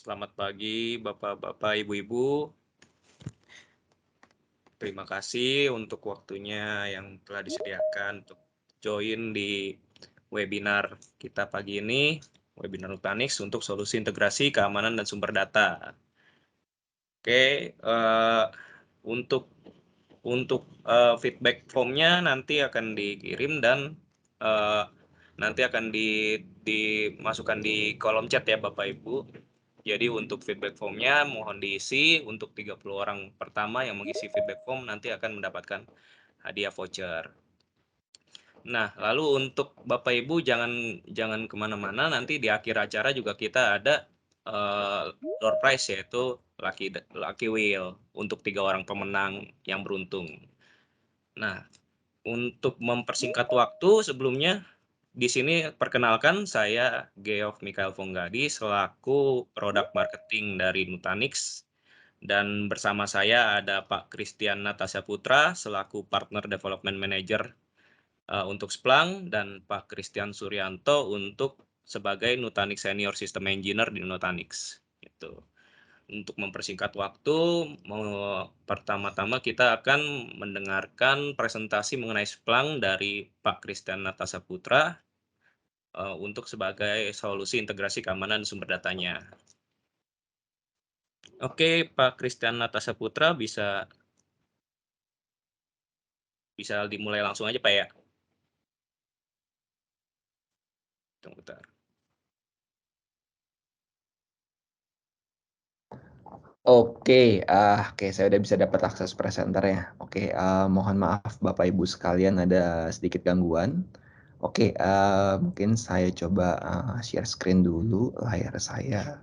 Selamat pagi Bapak-bapak, Ibu-ibu. Terima kasih untuk waktunya yang telah disediakan untuk join di webinar kita pagi ini, webinar Nutanix untuk solusi integrasi keamanan dan sumber data. Oke, untuk feedback formnya nanti akan dikirim dan nanti akan dimasukkan di kolom chat ya Bapak Ibu. Jadi untuk feedback formnya mohon diisi, untuk 30 orang pertama yang mengisi feedback form nanti akan mendapatkan hadiah voucher. Nah, lalu untuk Bapak Ibu jangan kemana-mana, nanti di akhir acara juga kita ada door prize, yaitu Lucky Wheel untuk 3 orang pemenang yang beruntung. Nah, untuk mempersingkat waktu sebelumnya, di sini perkenalkan saya Geoff Mikael Fonggadi selaku Product Marketing dari Nutanix, dan bersama saya ada Pak Christian Natasha Putra selaku Partner Development Manager untuk Splunk, dan Pak Christian Suryanto untuk sebagai Nutanix Senior System Engineer di Nutanix. Gitu. Untuk mempersingkat waktu, pertama-tama kita akan mendengarkan presentasi mengenai Splunk dari Pak Christian Natasha Putra untuk sebagai solusi integrasi keamanan sumber datanya. Oke, Pak Christian Natasha Putra bisa dimulai langsung aja Pak ya. Tunggu bentar. Oke, saya udah bisa dapat akses presenternya. Oke, mohon maaf Bapak Ibu sekalian ada sedikit gangguan. Oke, mungkin saya coba share screen dulu layar saya.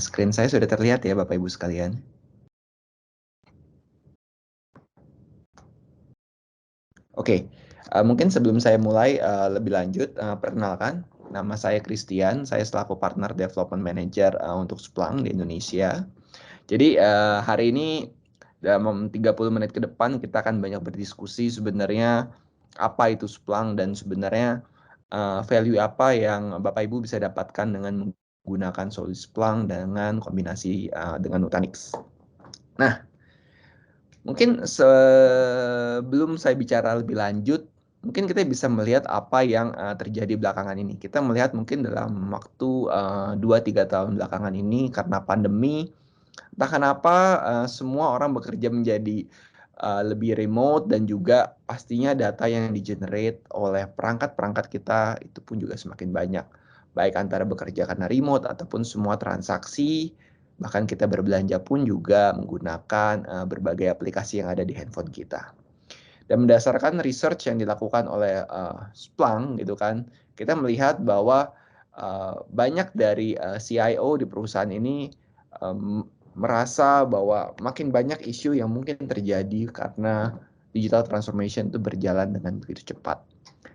Screen saya sudah terlihat ya Bapak Ibu sekalian. Oke, mungkin sebelum saya mulai lebih lanjut, perkenalkan, nama saya Christian, saya selaku Partner Development Manager untuk Splunk di Indonesia. Jadi hari ini dalam 30 menit ke depan kita akan banyak berdiskusi sebenarnya apa itu Splunk dan sebenarnya value apa yang Bapak Ibu bisa dapatkan dengan menggunakan solusi Splunk dengan kombinasi dengan Nutanix. Nah, mungkin sebelum saya bicara lebih lanjut, mungkin kita bisa melihat apa yang terjadi belakangan ini. Kita melihat mungkin dalam waktu 2-3 tahun belakangan ini karena pandemi, entah kenapa semua orang bekerja menjadi lebih remote dan juga pastinya data yang di-generate oleh perangkat-perangkat kita itu pun juga semakin banyak. Baik antara bekerja karena remote ataupun semua transaksi, bahkan kita berbelanja pun juga menggunakan berbagai aplikasi yang ada di handphone kita. Dan berdasarkan research yang dilakukan oleh Splunk gitu kan, kita melihat bahwa banyak dari CIO di perusahaan ini merasa bahwa makin banyak isu yang mungkin terjadi karena digital transformation itu berjalan dengan begitu cepat.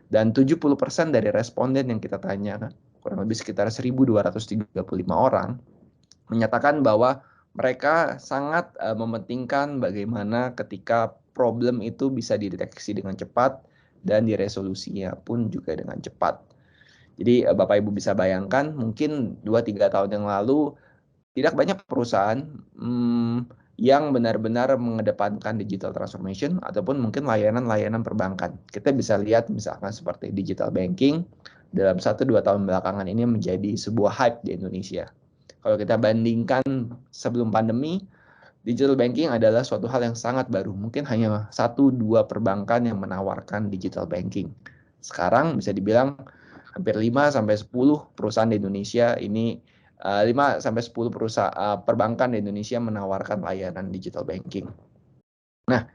Dan 70% dari responden yang kita tanya, kurang lebih sekitar 1.235 orang, menyatakan bahwa mereka sangat mementingkan bagaimana ketika problem itu bisa dideteksi dengan cepat dan diresolusinya pun juga dengan cepat. Jadi Bapak Ibu bisa bayangkan mungkin 2-3 tahun yang lalu tidak banyak perusahaan yang benar-benar mengedepankan digital transformation ataupun mungkin layanan-layanan perbankan. Kita bisa lihat misalkan seperti digital banking dalam 1-2 tahun belakangan ini menjadi sebuah hype di Indonesia. Kalau kita bandingkan sebelum pandemi, digital banking adalah suatu hal yang sangat baru. Mungkin hanya 1-2 perbankan yang menawarkan digital banking. Sekarang bisa dibilang hampir 5-10 perusahaan di Indonesia ini 5-10 perusahaan perbankan di Indonesia menawarkan layanan digital banking. Nah,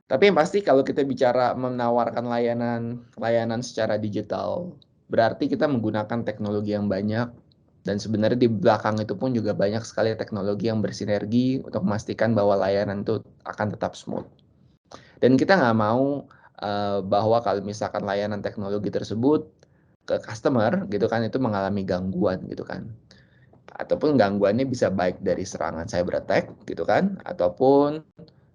tapi yang pasti kalau kita bicara menawarkan layanan secara digital, berarti kita menggunakan teknologi yang banyak, dan sebenarnya di belakang itu pun juga banyak sekali teknologi yang bersinergi untuk memastikan bahwa layanan itu akan tetap smooth. Dan kita nggak mau bahwa kalau misalkan layanan teknologi tersebut ke customer gitu kan itu mengalami gangguan gitu kan, ataupun gangguannya bisa baik dari serangan cyber attack gitu kan, ataupun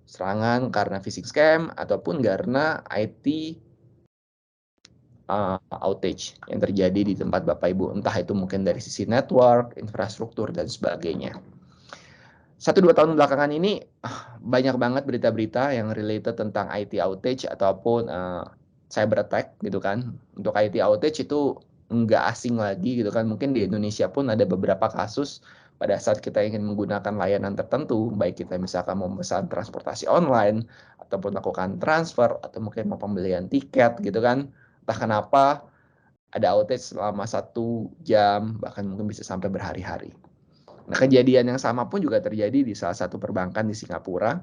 serangan karena phishing scam, ataupun karena IT outage yang terjadi di tempat Bapak Ibu, entah itu mungkin dari sisi network, infrastruktur, dan sebagainya. 1-2 tahun belakangan ini banyak banget berita-berita yang related tentang IT outage ataupun cyber attack gitu kan. Untuk IT outage itu nggak asing lagi gitu kan. Mungkin di Indonesia pun ada beberapa kasus pada saat kita ingin menggunakan layanan tertentu, baik kita misalkan mau memesan transportasi online, ataupun melakukan transfer, atau mungkin mau pembelian tiket gitu kan. Entah kenapa ada outage selama 1 jam, bahkan mungkin bisa sampai berhari-hari. Nah, kejadian yang sama pun juga terjadi di salah satu perbankan di Singapura.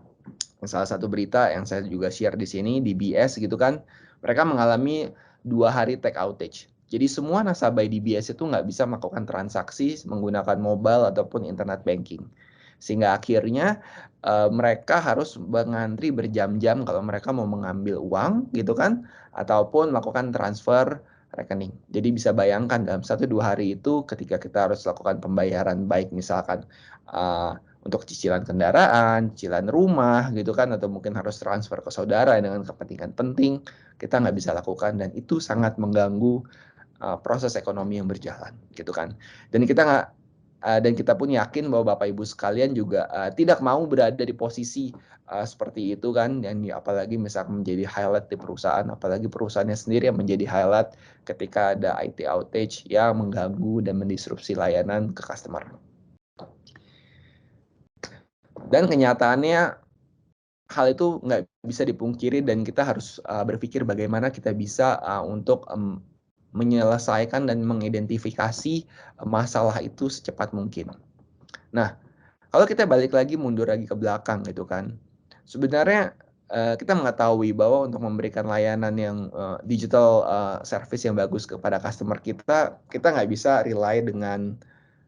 Salah satu berita yang saya juga share di sini, DBS gitu kan, mereka mengalami 2 hari tech outage. Jadi semua nasabah DBS itu nggak bisa melakukan transaksi menggunakan mobile ataupun internet banking. Sehingga akhirnya mereka harus mengantri berjam-jam kalau mereka mau mengambil uang gitu kan, ataupun melakukan transfer rekening. Jadi bisa bayangkan dalam 1-2 hari itu ketika kita harus lakukan pembayaran baik misalkan untuk cicilan kendaraan, cicilan rumah gitu kan, atau mungkin harus transfer ke saudara dengan kepentingan penting, kita nggak bisa lakukan dan itu sangat mengganggu proses ekonomi yang berjalan gitu kan. Dan kita pun yakin bahwa Bapak Ibu sekalian juga tidak mau berada di posisi seperti itu kan, dan apalagi misalkan menjadi highlight di perusahaan, apalagi perusahaannya sendiri yang menjadi highlight ketika ada IT outage yang mengganggu dan mendisrupsi layanan ke customer. Dan kenyataannya hal itu nggak bisa dipungkiri dan kita harus berpikir bagaimana kita bisa untuk menyelesaikan dan mengidentifikasi masalah itu secepat mungkin. Nah, kalau kita balik lagi mundur lagi ke belakang gitu kan, sebenarnya kita mengetahui bahwa untuk memberikan layanan yang digital service yang bagus kepada customer kita nggak bisa rely dengan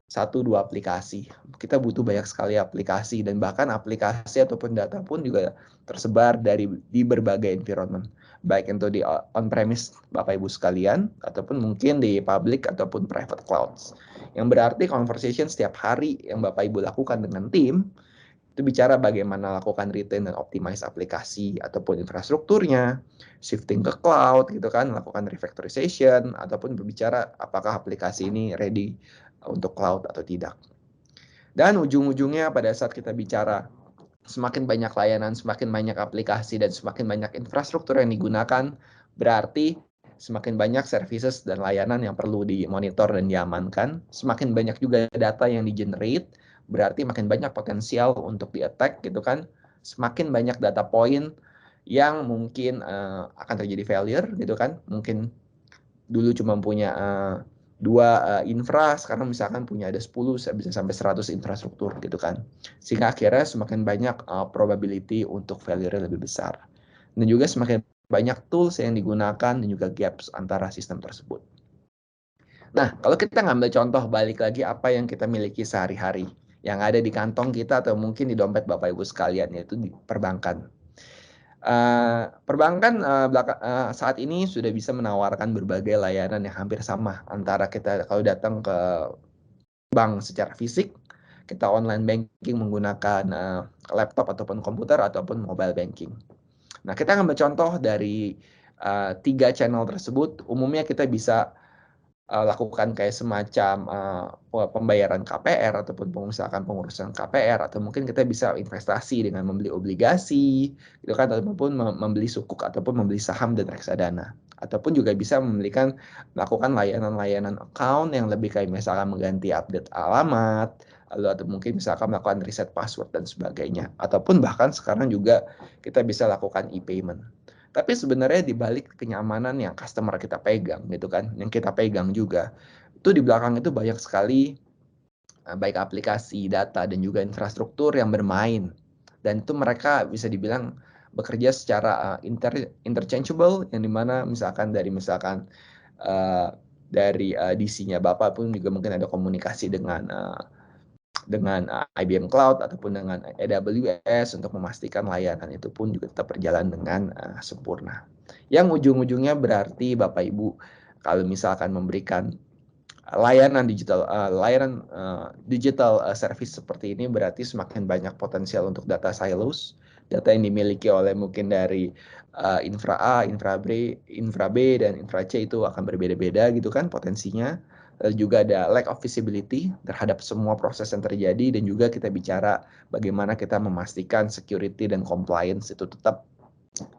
1-2 aplikasi. Kita butuh banyak sekali aplikasi dan bahkan aplikasi ataupun data pun juga tersebar di berbagai environment. Baik itu di on-premise Bapak Ibu sekalian ataupun mungkin di public ataupun private clouds. Yang berarti conversation setiap hari yang Bapak Ibu lakukan dengan tim itu bicara bagaimana lakukan retain dan optimize aplikasi ataupun infrastrukturnya, shifting ke cloud gitu kan, lakukan refactorization ataupun berbicara apakah aplikasi ini ready untuk cloud atau tidak. Dan ujung-ujungnya pada saat kita bicara semakin banyak layanan, semakin banyak aplikasi, dan semakin banyak infrastruktur yang digunakan, berarti semakin banyak services dan layanan yang perlu dimonitor dan diamankan, semakin banyak juga data yang di-generate, berarti makin banyak potensial untuk di-attack gitu kan, semakin banyak data point yang mungkin akan terjadi failure gitu kan, mungkin dulu cuma punya 2 infra, sekarang misalkan punya ada 10, bisa sampai 100 infrastruktur gitu kan. Sehingga akhirnya semakin banyak probability untuk failure lebih besar. Dan juga semakin banyak tools yang digunakan dan juga gaps antara sistem tersebut. Nah, kalau kita ngambil contoh balik lagi apa yang kita miliki sehari-hari, yang ada di kantong kita atau mungkin di dompet Bapak Ibu sekalian, yaitu di perbankan. Perbankan saat ini sudah bisa menawarkan berbagai layanan yang hampir sama antara kita kalau datang ke bank secara fisik, kita online banking menggunakan laptop ataupun komputer ataupun mobile banking. Nah, kita ambil contoh dari 3 channel tersebut, umumnya kita bisa lakukan kayak semacam pembayaran KPR ataupun misalkan pengurusan KPR atau mungkin kita bisa investasi dengan membeli obligasi gitu kan ataupun membeli sukuk ataupun membeli saham dan reksadana ataupun juga bisa melakukan layanan-layanan account yang lebih kayak misalkan mengganti update alamat lalu atau mungkin misalkan melakukan reset password dan sebagainya ataupun bahkan sekarang juga kita bisa lakukan e-payment. Tapi sebenarnya di balik kenyamanan yang customer kita pegang gitu kan, yang kita pegang juga, itu di belakang itu banyak sekali baik aplikasi, data, dan juga infrastruktur yang bermain. Dan itu mereka bisa dibilang bekerja secara interchangeable, yang dimana misalkan dari DC-nya Bapak pun juga mungkin ada komunikasi dengan IBM Cloud ataupun dengan AWS untuk memastikan layanan itu pun juga tetap berjalan dengan sempurna. Yang ujung-ujungnya berarti Bapak Ibu kalau misalkan memberikan layanan digital service seperti ini berarti semakin banyak potensial untuk data silos data yang dimiliki oleh mungkin dari infra A, infra B, dan infra C itu akan berbeda-beda gitu kan potensinya. Lalu juga ada lack of visibility terhadap semua proses yang terjadi, dan juga kita bicara bagaimana kita memastikan security dan compliance itu tetap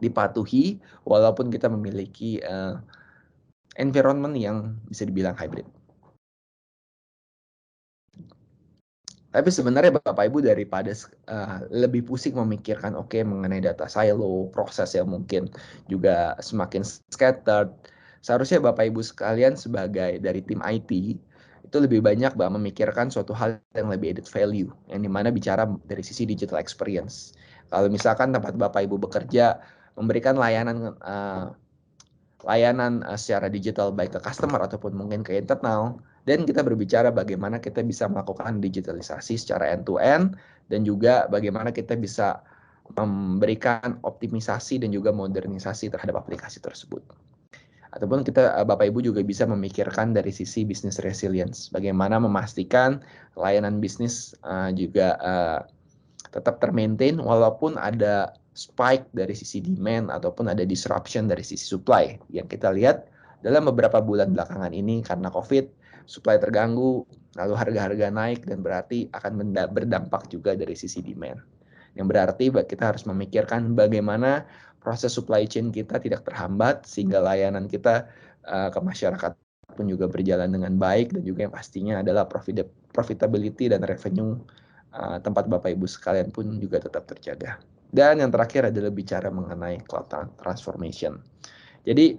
dipatuhi walaupun kita memiliki environment yang bisa dibilang hybrid. Tapi sebenarnya Bapak Ibu daripada lebih pusing memikirkan mengenai data silo, proses yang mungkin juga semakin scattered, seharusnya Bapak Ibu sekalian sebagai dari tim IT itu lebih banyak memikirkan suatu hal yang lebih added value, yang dimana bicara dari sisi digital experience. Kalau misalkan tempat Bapak Ibu bekerja memberikan layanan secara digital baik ke customer ataupun mungkin ke internal, dan kita berbicara bagaimana kita bisa melakukan digitalisasi secara end-to-end, dan juga bagaimana kita bisa memberikan optimisasi dan juga modernisasi terhadap aplikasi tersebut. Ataupun kita Bapak Ibu juga bisa memikirkan dari sisi business resilience, bagaimana memastikan layanan bisnis juga tetap termaintain walaupun ada spike dari sisi demand ataupun ada disruption dari sisi supply. Yang kita lihat dalam beberapa bulan belakangan ini karena COVID, supply terganggu, lalu harga-harga naik, dan berarti akan berdampak juga dari sisi demand. Yang berarti kita harus memikirkan bagaimana proses supply chain kita tidak terhambat sehingga layanan kita ke masyarakat pun juga berjalan dengan baik, dan juga yang pastinya adalah profitability dan revenue tempat Bapak Ibu sekalian pun juga tetap terjaga. Dan yang terakhir adalah bicara mengenai cloud transformation. Jadi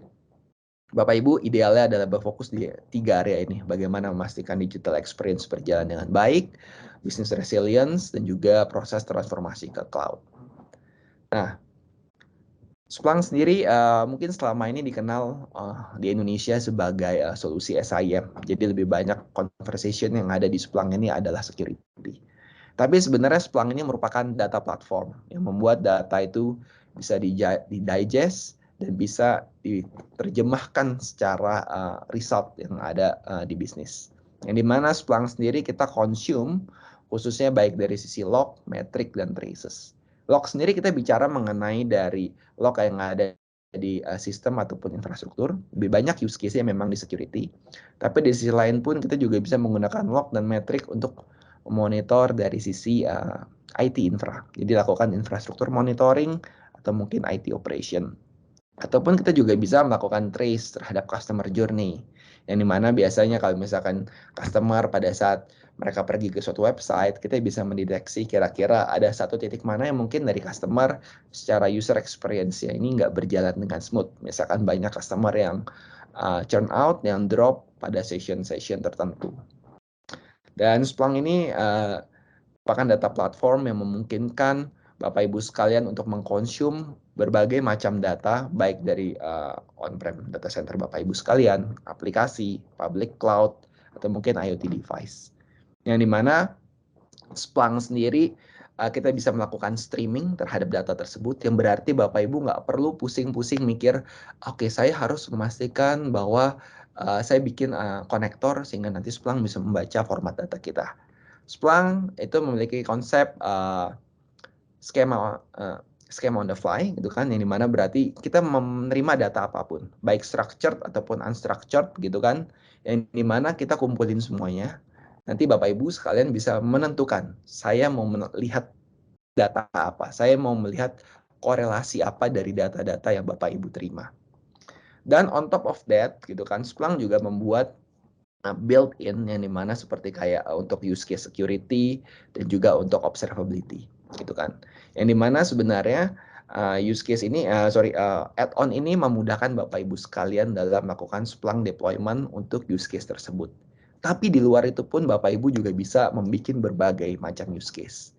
Bapak Ibu idealnya adalah berfokus di 3 area ini. Bagaimana memastikan digital experience berjalan dengan baik, business resilience, dan juga proses transformasi ke cloud. Nah, Splunk sendiri mungkin selama ini dikenal di Indonesia sebagai solusi SIM. Jadi lebih banyak conversation yang ada di Splunk ini adalah security. Tapi sebenarnya Splunk ini merupakan data platform yang membuat data itu bisa di-digest dan bisa diterjemahkan secara result yang ada di bisnis. Yang dimana Splunk sendiri kita consume khususnya baik dari sisi log, metric, dan traces. Log sendiri kita bicara mengenai dari log yang ada di sistem ataupun infrastruktur. Lebih banyak use case-nya memang di security. Tapi di sisi lain pun kita juga bisa menggunakan log dan metric untuk monitor dari sisi IT infra. Jadi lakukan infrastruktur monitoring atau mungkin IT operation. Ataupun kita juga bisa melakukan trace terhadap customer journey. Yang dimana biasanya kalau misalkan customer pada saat mereka pergi ke suatu website, kita bisa mendeteksi kira-kira ada satu titik mana yang mungkin dari customer secara user experience-nya ini nggak berjalan dengan smooth. Misalkan banyak customer yang churn out, yang drop pada session-session tertentu. Dan Splunk ini merupakan data platform yang memungkinkan Bapak Ibu sekalian untuk mengkonsum berbagai macam data, baik dari on-prem data center Bapak Ibu sekalian, aplikasi, public cloud, atau mungkin IoT device. Yang dimana Splunk sendiri kita bisa melakukan streaming terhadap data tersebut, yang berarti Bapak Ibu nggak perlu pusing-pusing mikir, oke, saya harus memastikan bahwa saya bikin konektor sehingga nanti Splunk bisa membaca format data kita. Splunk itu memiliki konsep skema on the fly gitu kan, yang dimana berarti kita menerima data apapun, baik structured ataupun unstructured gitu kan, yang dimana kita kumpulin semuanya. Nanti Bapak Ibu sekalian bisa menentukan, saya mau melihat data apa, saya mau melihat korelasi apa dari data-data yang Bapak Ibu terima. Dan on top of that gitu kan, Splunk juga membuat built-in yang dimana seperti kayak untuk use case security dan juga untuk observability gitu kan, yang dimana sebenarnya use case ini add-on ini memudahkan Bapak Ibu sekalian dalam melakukan Splunk deployment untuk use case tersebut. Tapi di luar itu pun Bapak Ibu juga bisa membuat berbagai macam use case.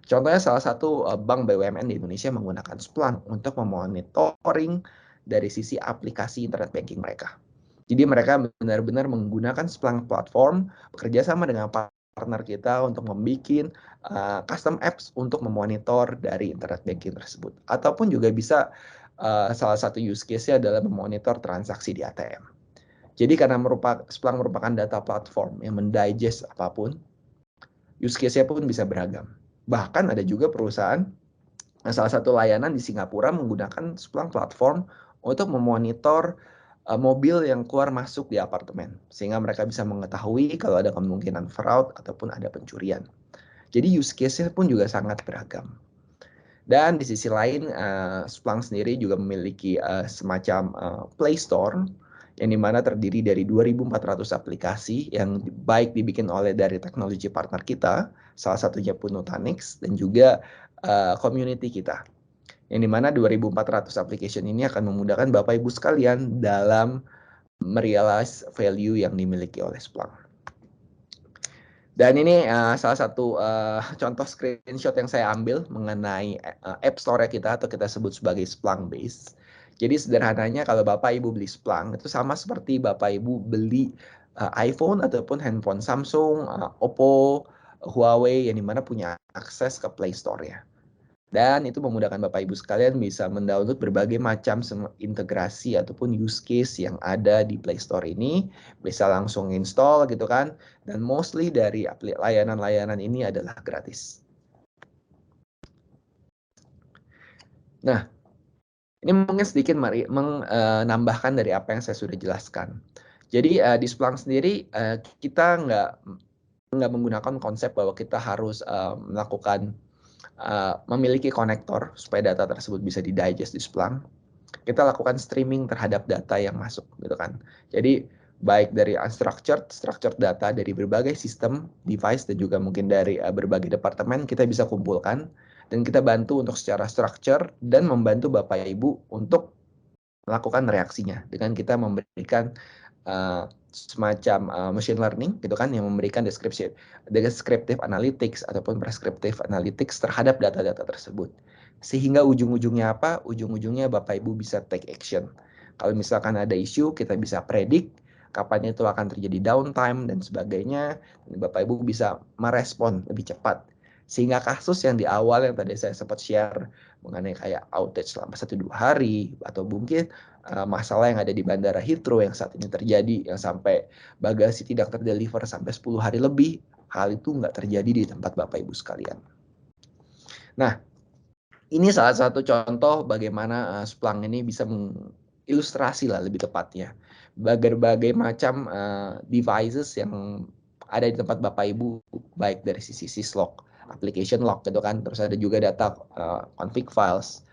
Contohnya salah satu bank BUMN di Indonesia menggunakan Splunk untuk memonitoring dari sisi aplikasi internet banking mereka. Jadi mereka benar-benar menggunakan Splunk platform, bekerja sama dengan partner kita untuk membuat custom apps untuk memonitor dari internet banking tersebut. Ataupun juga bisa salah satu use case-nya adalah memonitor transaksi di ATM. Jadi karena Splunk merupakan data platform yang mendigest apapun, use case-nya pun bisa beragam. Bahkan ada juga perusahaan Nah, salah satu layanan di Singapura menggunakan Splunk platform untuk memonitor mobil yang keluar masuk di apartemen, sehingga mereka bisa mengetahui kalau ada kemungkinan fraud ataupun ada pencurian. Jadi use case-nya pun juga sangat beragam. Dan di sisi lain, Splunk sendiri juga memiliki semacam Play Store yang dimana terdiri dari 2.400 aplikasi yang baik dibikin oleh dari teknologi partner kita, salah satunya pun Nutanix, dan juga community kita. Yang dimana 2.400 application ini akan memudahkan Bapak Ibu sekalian dalam merealize value yang dimiliki oleh Splunk. Dan ini salah satu contoh screenshot yang saya ambil mengenai App Store kita atau kita sebut sebagai Splunk Base. Jadi sederhananya kalau Bapak Ibu beli Splunk itu sama seperti Bapak Ibu beli iPhone ataupun handphone Samsung, Oppo, Huawei yang dimana punya akses ke Play Store ya. Dan itu memudahkan Bapak Ibu sekalian bisa mendownload berbagai macam integrasi ataupun use case yang ada di Play Store ini. Bisa langsung install gitu kan. Dan mostly dari layanan-layanan ini adalah gratis. Nah, ini mungkin sedikit menambahkan dari apa yang saya sudah jelaskan. Jadi di Splunk sendiri kita nggak menggunakan konsep bahwa kita harus melakukan memiliki konektor supaya data tersebut bisa di-digest di Splunk. Kita lakukan streaming terhadap data yang masuk gitu kan. Jadi baik dari unstructured, structured data dari berbagai sistem, device, dan juga mungkin dari berbagai departemen kita bisa kumpulkan dan kita bantu untuk secara structure dan membantu Bapak Ibu untuk melakukan reaksinya dengan kita memberikan semacam machine learning gitu kan yang memberikan descriptive analytics ataupun prescriptive analytics terhadap data-data tersebut. Sehingga ujung-ujungnya apa? Ujung-ujungnya Bapak Ibu bisa take action. Kalau misalkan ada isu, kita bisa predict kapan itu akan terjadi downtime dan sebagainya. Dan Bapak Ibu bisa merespon lebih cepat. Sehingga kasus yang di awal yang tadi saya sempat share mengenai kayak outage selama 1-2 hari atau mungkin masalah yang ada di Bandara Heathrow yang saat ini terjadi yang sampai bagasi tidak terdeliver sampai 10 hari lebih, hal itu nggak terjadi di tempat Bapak Ibu sekalian. Nah, ini salah satu contoh bagaimana Splunk ini bisa mengilustrasi lah lebih tepatnya berbagai macam devices yang ada di tempat Bapak Ibu, baik dari sisi syslog, application log gitu kan, terus ada juga data config files,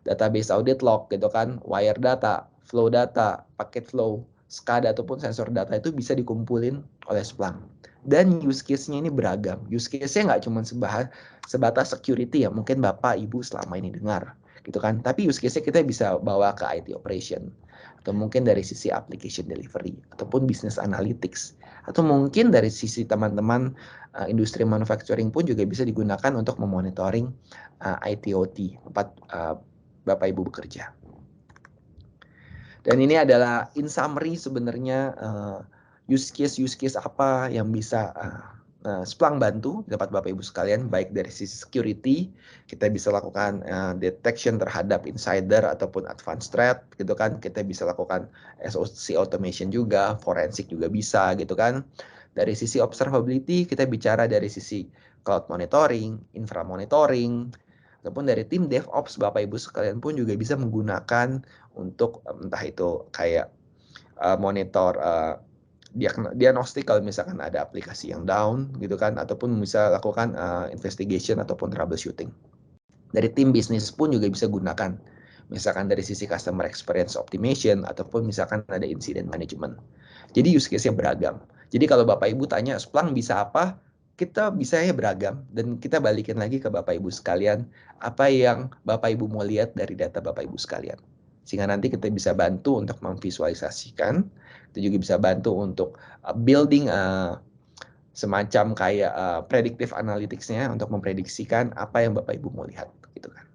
database audit log gitu kan, wire data, flow data, packet flow, SCADA ataupun sensor data itu bisa dikumpulin oleh Splunk. Dan use case-nya ini beragam. Use case-nya nggak cuma sebatas security ya, mungkin Bapak Ibu selama ini dengar gitu kan. Tapi use case-nya kita bisa bawa ke IT operation atau mungkin dari sisi application delivery ataupun business analytics atau mungkin dari sisi teman-teman industri manufacturing pun juga bisa digunakan untuk memonitoring IT/OT tempat Bapak Ibu bekerja. Dan ini adalah in summary sebenarnya use case apa yang bisa Splunk bantu dapat Bapak Ibu sekalian, baik dari sisi security kita bisa lakukan detection terhadap insider ataupun advanced threat gitu kan, kita bisa lakukan SOC automation juga, forensik juga bisa gitu kan. Dari sisi observability kita bicara dari sisi cloud monitoring, infra monitoring, ataupun dari tim DevOps Bapak Ibu sekalian pun juga bisa menggunakan untuk entah itu kayak monitor diagnostik kalau misalkan ada aplikasi yang down gitu kan, ataupun bisa lakukan investigation ataupun troubleshooting. Dari tim bisnis pun juga bisa gunakan, misalkan dari sisi customer experience optimization ataupun misalkan ada incident management. Jadi use case-nya beragam. Jadi kalau Bapak Ibu tanya Splunk bisa apa, kita bisa ya beragam dan kita balikin lagi ke Bapak Ibu sekalian apa yang Bapak Ibu mau lihat dari data Bapak Ibu sekalian. Sehingga nanti kita bisa bantu untuk memvisualisasikan, kita juga bisa bantu untuk building semacam kayak predictive analytics-nya untuk memprediksikan apa yang Bapak Ibu mau lihat gitu kan.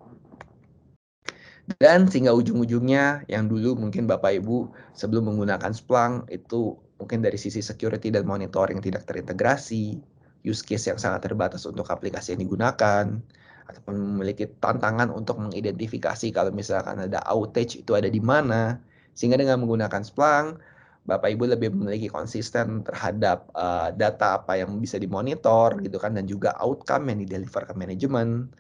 Dan sehingga ujung-ujungnya yang dulu mungkin Bapak Ibu sebelum menggunakan Splunk itu mungkin dari sisi security dan monitoring tidak terintegrasi, use case yang sangat terbatas untuk aplikasi yang digunakan, ataupun memiliki tantangan untuk mengidentifikasi kalau misalkan ada outage itu ada di mana. Sehingga dengan menggunakan Splunk, Bapak Ibu lebih memiliki konsisten terhadap data apa yang bisa dimonitor gitu kan, dan juga outcome yang dideliver ke manajemen.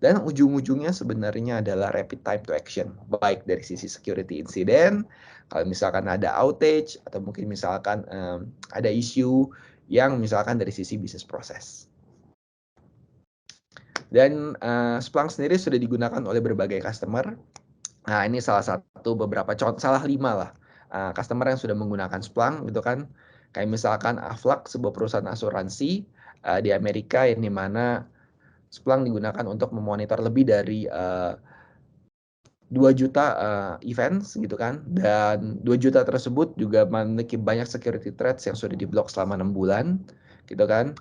Dan ujung-ujungnya sebenarnya adalah rapid time to action, baik dari sisi security incident, kalau misalkan ada outage, atau mungkin misalkan ada isu yang misalkan dari sisi bisnis proses. Dan Splunk sendiri sudah digunakan oleh berbagai customer. Nah, ini salah satu beberapa contoh, salah 5 lah customer yang sudah menggunakan Splunk gitu kan. Kayak misalkan Aflac, sebuah perusahaan asuransi di Amerika, yang dimana Splunk digunakan untuk memonitor lebih dari 2 juta events gitu kan, dan 2 juta tersebut juga memiliki banyak security threats yang sudah diblok selama 6 bulan gitu kan.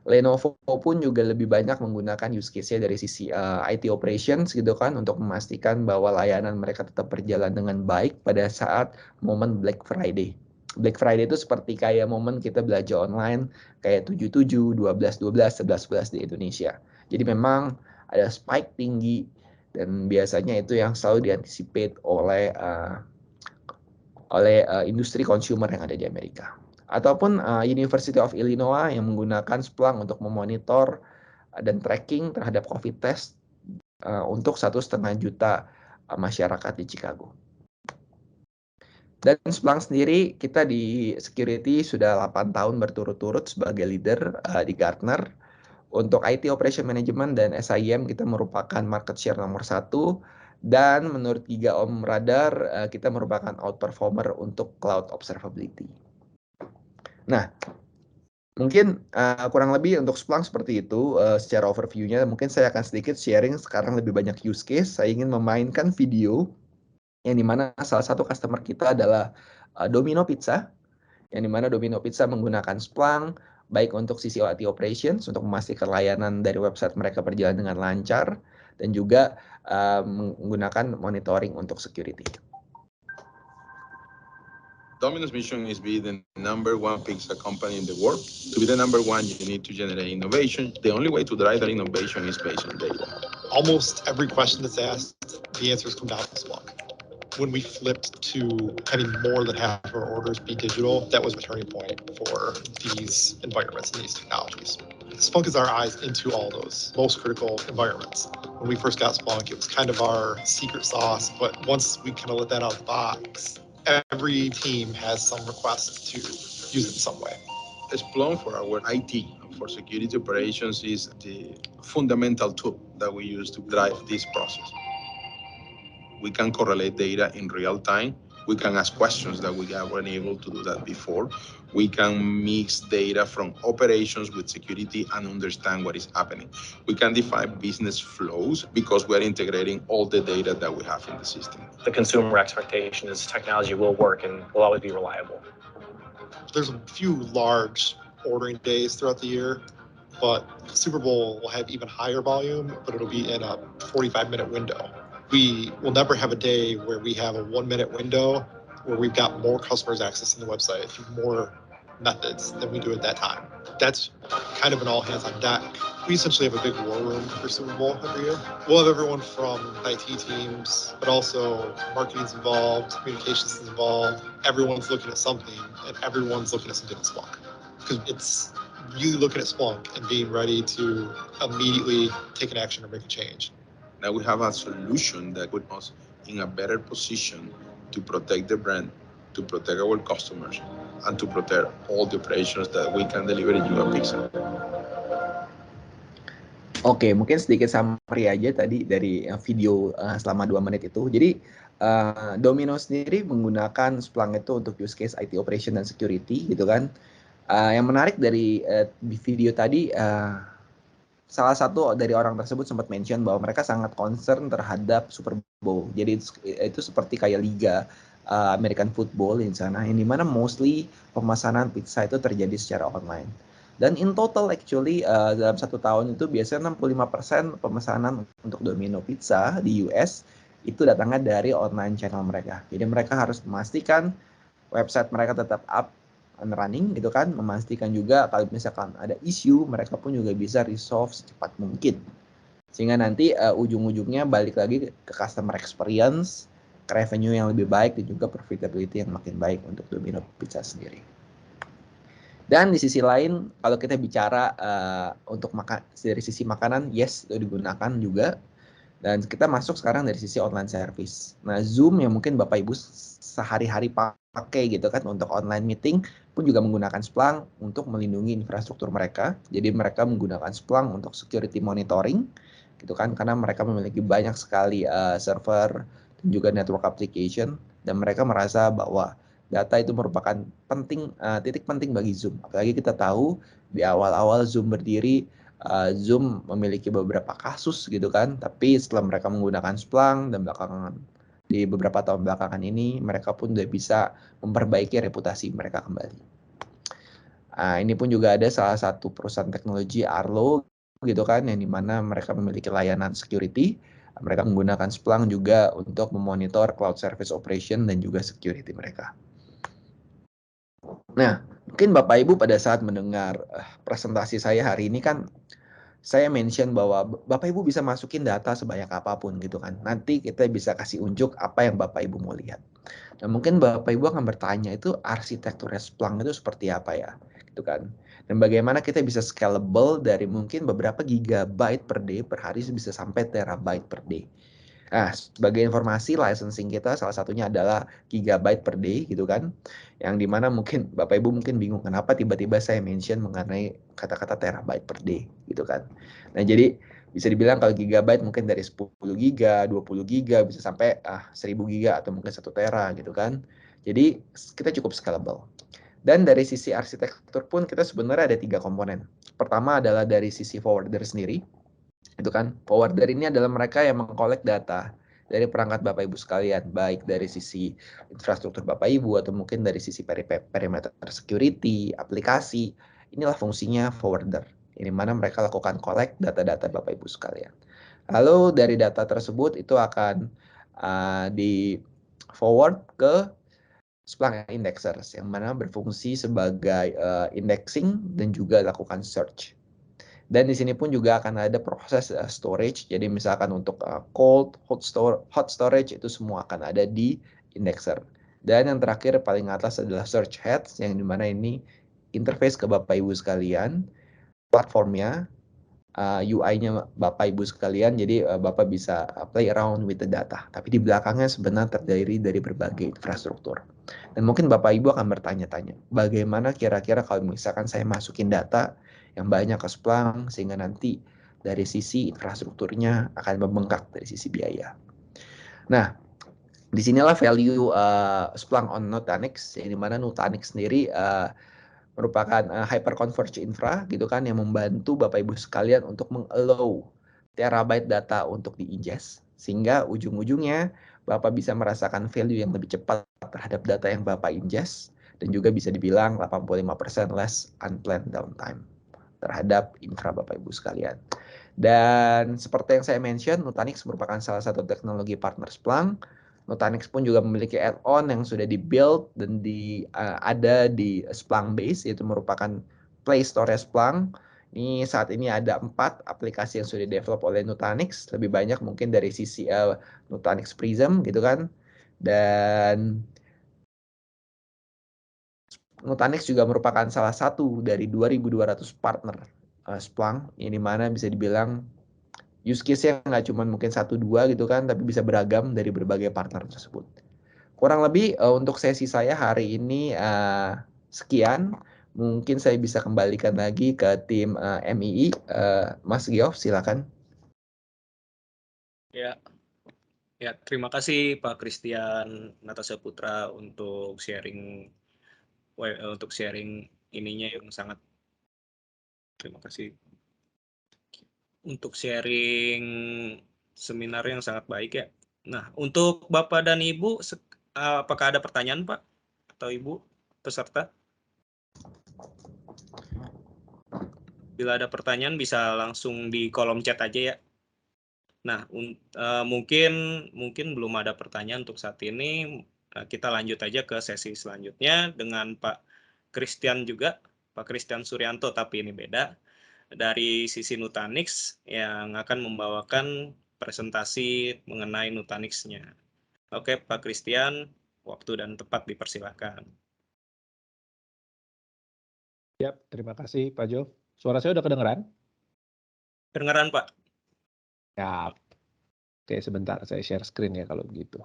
Lenovo pun juga lebih banyak menggunakan use case-nya dari sisi IT operations gitu kan, untuk memastikan bahwa layanan mereka tetap berjalan dengan baik pada saat momen Black Friday. Black Friday itu seperti kayak momen kita belanja online kayak 77, 12, 12, 11, 11 di Indonesia. Jadi memang ada spike tinggi, dan biasanya itu yang selalu diantisipate oleh industri consumer yang ada di Amerika. Ataupun University of Illinois yang menggunakan Splunk untuk memonitor dan tracking terhadap COVID test untuk 1,5 juta masyarakat di Chicago. Dan Splunk sendiri, kita di security sudah 8 tahun berturut-turut sebagai leader di Gartner. Untuk IT Operation Management dan SIEM kita merupakan market share nomor 1, dan menurut Giga Om Radar kita merupakan outperformer untuk Cloud Observability. Nah, mungkin kurang lebih untuk Splunk seperti itu secara overview-nya. Mungkin saya akan sedikit sharing sekarang lebih banyak use case. Saya ingin memainkan video yang dimana salah satu customer kita adalah Domino Pizza, yang dimana Domino Pizza menggunakan Splunk baik untuk sisi IT operations untuk memastikan layanan dari website mereka berjalan dengan lancar, dan juga menggunakan monitoring untuk security. Domino's mission is be the #1 pizza company in the world. To be the #1, you need to generate innovation. The only way to drive that innovation is based on data. Almost every question that's asked, the answers come down to Splunk. When we flipped to having more than half of our orders be digital, that was a turning point for these environments and these technologies. Splunk is our eyes into all those most critical environments. When we first got Splunk, it was kind of our secret sauce, but once we kind of let that out of the box, every team has some requests to use it in some way. Splunk for our IT and for security operations is the fundamental tool that we use to drive this process. We can correlate data in real time. We can ask questions that we weren't able to do that before. We can mix data from operations with security and understand what is happening. We can define business flows because we're integrating all the data that we have in the system. The consumer expectation is technology will work and will always be reliable. There's a few large ordering days throughout the year, but Super Bowl will have even higher volume, but it'll be in a 45-minute window. We will never have a day where we have a 1-minute window where we've got more customers accessing the website through more methods than we do at that time. That's kind of an all hands on deck. We essentially have a big war room for Super Bowl every year. We'll have everyone from IT teams, but also marketing's involved, communications is involved. Everyone's looking at something, and everyone's looking at something in Splunk. Because it's you looking at Splunk and being ready to immediately take an action or make a change. Now we have a solution that puts us in a better position to protect the brand, to protect our customers, and to protect all the operations that we can deliver in your pizza. Oke, mungkin sedikit summary aja tadi dari video selama 2 menit itu. Jadi Domino sendiri menggunakan Splunk itu untuk use case IT operation dan security gitu kan. Yang menarik dari video tadi, salah satu dari orang tersebut sempat mention bahwa mereka sangat concern terhadap Super Bowl. Jadi itu seperti kayak liga American football di sana, yang dimana mostly pemesanan pizza itu terjadi secara online. Dan in total actually dalam 1 tahun itu biasanya 65% pemesanan untuk Domino Pizza di US itu datangnya dari online channel mereka. Jadi mereka harus memastikan website mereka tetap up and running gitu kan, memastikan juga kalau misalkan ada isu mereka pun juga bisa resolve secepat mungkin, sehingga nanti ujung-ujungnya balik lagi ke customer experience, ke revenue yang lebih baik, dan juga profitability yang makin baik untuk Domino Pizza sendiri. Dan di sisi lain kalau kita bicara untuk dari sisi makanan, yes itu digunakan juga, Dan kita masuk sekarang dari sisi online service. Nah, Zoom yang mungkin Bapak Ibu sehari-hari pakai gitu kan untuk online meeting pun juga menggunakan Splunk untuk melindungi infrastruktur mereka. Jadi mereka menggunakan Splunk untuk security monitoring gitu kan, karena mereka memiliki banyak sekali server dan juga network application, dan mereka merasa bahwa data itu merupakan titik penting bagi Zoom. Apalagi kita tahu di awal-awal Zoom berdiri, Zoom memiliki beberapa kasus gitu kan, tapi setelah mereka menggunakan Splunk dan di beberapa tahun belakangan ini mereka pun udah bisa memperbaiki reputasi mereka kembali. Ini pun juga ada salah satu perusahaan teknologi Arlo gitu kan, yang dimana mereka memiliki layanan security. Mereka menggunakan Splunk juga untuk memonitor cloud service operation dan juga security mereka. Nah, mungkin Bapak Ibu pada saat mendengar presentasi saya hari ini kan, saya mention bahwa Bapak Ibu bisa masukin data sebanyak apapun gitu kan. Nanti kita bisa kasih unjuk apa yang Bapak Ibu mau lihat. Nah, mungkin Bapak Ibu akan bertanya itu arsitektur Splunk itu seperti apa ya, gitu kan. Dan bagaimana kita bisa scalable dari mungkin beberapa gigabyte per day per hari bisa sampai terabyte per day. Nah, sebagai informasi licensing kita salah satunya adalah gigabyte per day gitu kan. Yang dimana mungkin Bapak Ibu mungkin bingung kenapa tiba-tiba saya mention mengenai kata-kata terabyte per day gitu kan. Nah, jadi bisa dibilang kalau gigabyte mungkin dari 10 giga, 20 giga bisa sampai 1000 giga atau mungkin 1 tera gitu kan. Jadi kita cukup scalable. Dan dari sisi arsitektur pun kita sebenarnya ada 3 komponen. Pertama adalah dari sisi forwarder sendiri. Itu kan, forwarder ini adalah mereka yang mengkolek data dari perangkat Bapak Ibu sekalian, baik dari sisi infrastruktur Bapak Ibu atau mungkin dari sisi perimeter security, aplikasi. Inilah fungsinya forwarder, ini mana mereka lakukan collect data-data Bapak Ibu sekalian. Lalu dari data tersebut itu akan di forward ke Splunk Indexers, yang mana berfungsi sebagai indexing dan juga lakukan search. Dan di sini pun juga akan ada proses storage. Jadi misalkan untuk cold, hot storage itu semua akan ada di indexer. Dan yang terakhir paling atas adalah search heads, yang dimana ini interface ke Bapak Ibu sekalian, platformnya, UI-nya Bapak Ibu sekalian. Jadi Bapak bisa play around with the data. Tapi di belakangnya sebenarnya terdiri dari berbagai infrastruktur. Dan mungkin Bapak Ibu akan bertanya-tanya, bagaimana kira-kira kalau misalkan saya masukin data yang banyak ke Splunk sehingga nanti dari sisi infrastrukturnya akan membengkak dari sisi biaya. Nah, disinilah value Splunk on Nutanix, yang dimana Nutanix sendiri merupakan hyperconverged infra gitu kan, yang membantu Bapak Ibu sekalian untuk meng-allow terabyte data untuk di-ingest, sehingga ujung-ujungnya Bapak bisa merasakan value yang lebih cepat terhadap data yang Bapak ingest, dan juga bisa dibilang 85% less unplanned downtime terhadap infra Bapak Ibu sekalian. Dan seperti yang saya mention, Nutanix merupakan salah satu teknologi partner Splunk. Nutanix pun juga memiliki add-on yang sudah di-build dan ada di Splunk Base, yaitu merupakan Play Store Splunk. Ini saat ini ada 4 aplikasi yang sudah di-develop oleh Nutanix, lebih banyak mungkin dari sisi Nutanix Prism gitu kan. Dan Nutanix juga merupakan salah satu dari 2.200 partner Splunk, yang dimana bisa dibilang use case-nya nggak cuma mungkin 1-2 gitu kan, tapi bisa beragam dari berbagai partner tersebut. Kurang lebih untuk sesi saya hari ini sekian. Mungkin saya bisa kembalikan lagi ke tim MII. Mas Geoff, silakan. Ya, terima kasih Pak Christian Natasha Putra untuk sharing ininya yang sangat. Terima kasih untuk sharing seminar yang sangat baik ya. Nah, untuk Bapak dan Ibu, apakah ada pertanyaan Pak atau Ibu peserta? Bila ada pertanyaan bisa langsung di kolom chat aja ya. Nah, mungkin belum ada pertanyaan untuk saat ini. Kita lanjut aja ke sesi selanjutnya dengan Pak Christian juga, Pak Christian Suryanto, tapi ini beda. Dari sisi Nutanix yang akan membawakan presentasi mengenai Nutanix-nya. Oke, Pak Christian, waktu dan tempat dipersilakan. Yap, terima kasih Pak Jo. Suara saya udah kedengeran? Kedengeran Pak? Ya. Oke, sebentar saya share screen ya kalau begitu.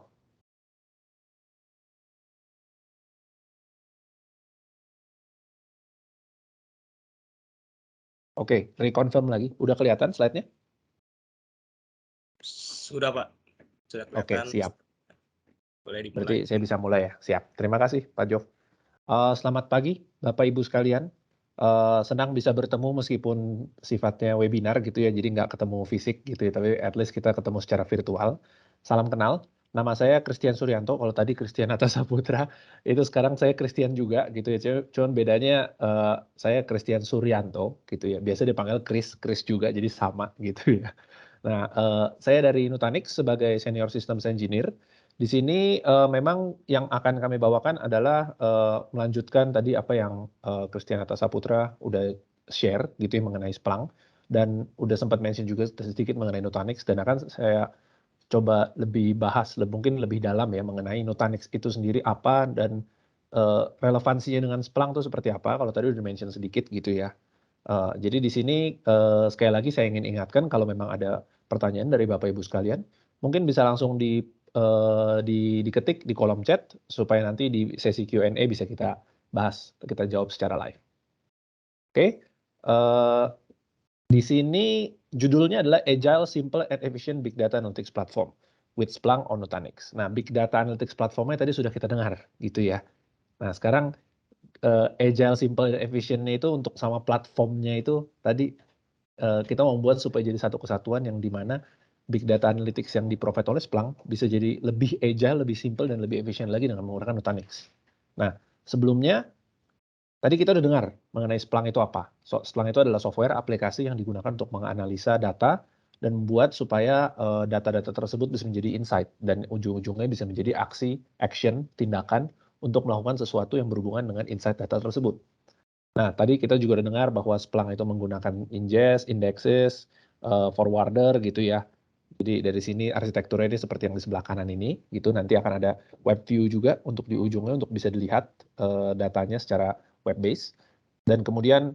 Oke, reconfirm lagi. Udah kelihatan slide-nya? Sudah, Pak. Sudah Oke, kelihatan. siap. Boleh dimulai. Berarti saya bisa mulai ya. Siap. Terima kasih, Pak Jov. Selamat pagi, Bapak Ibu sekalian. Senang bisa bertemu meskipun sifatnya webinar gitu ya, jadi nggak ketemu fisik gitu ya, tapi at least kita ketemu secara virtual. Salam kenal. Nama saya Christian Suryanto. Kalau tadi Christian Atta Saputra, itu sekarang saya Christian juga gitu ya. Cuman bedanya saya Christian Suryanto gitu ya. Biasa dipanggil Chris juga, jadi sama gitu ya. Nah, saya dari Nutanix sebagai Senior Systems Engineer. Di sini memang yang akan kami bawakan adalah melanjutkan tadi apa yang Christian Atta Saputra udah share gitu ya mengenai Splunk, dan udah sempat mention juga sedikit mengenai Nutanix, dan akan saya coba lebih bahas mungkin lebih dalam ya mengenai Nutanix itu sendiri apa, dan relevansinya dengan Splunk itu seperti apa. Kalau tadi udah mention sedikit gitu ya. Jadi di sini sekali lagi saya ingin ingatkan kalau memang ada pertanyaan dari Bapak Ibu sekalian, mungkin bisa langsung diketik di kolom chat supaya nanti di sesi Q&A bisa kita bahas, kita jawab secara live. Oke, di sini judulnya adalah Agile, Simple, and Efficient Big Data Analytics Platform with Splunk on Nutanix. Nah, Big Data Analytics platformnya tadi sudah kita dengar gitu ya. Nah, sekarang Agile, Simple, dan Efficient-nya itu untuk sama platformnya itu tadi kita membuat supaya jadi satu kesatuan yang dimana Big Data Analytics yang di-provide oleh Splunk bisa jadi lebih agile, lebih simple, dan lebih efisien lagi dengan menggunakan Nutanix. Nah, sebelumnya tadi kita udah dengar mengenai Splunk itu apa. Splunk itu adalah software aplikasi yang digunakan untuk menganalisa data dan membuat supaya data-data tersebut bisa menjadi insight dan ujung-ujungnya bisa menjadi action, tindakan untuk melakukan sesuatu yang berhubungan dengan insight data tersebut. Nah, tadi kita juga udah dengar bahwa Splunk itu menggunakan ingest, indexes, forwarder gitu ya. Jadi dari sini arsitekturnya ini seperti yang di sebelah kanan ini, gitu. Nanti akan ada web view juga untuk di ujungnya untuk bisa dilihat datanya secara web base. Dan kemudian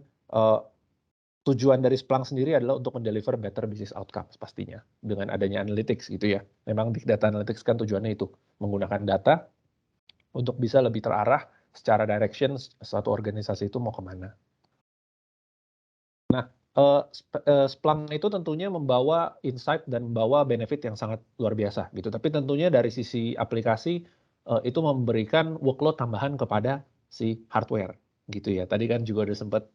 tujuan dari Splunk sendiri adalah untuk mendeliver better business outcomes pastinya dengan adanya analytics gitu ya. Memang big data analytics kan tujuannya itu menggunakan data untuk bisa lebih terarah secara direction suatu organisasi itu mau kemana. Nah, Splunk itu tentunya membawa insight dan membawa benefit yang sangat luar biasa gitu. Tapi tentunya dari sisi aplikasi itu memberikan workload tambahan kepada si hardware gitu ya. Tadi kan juga udah sempat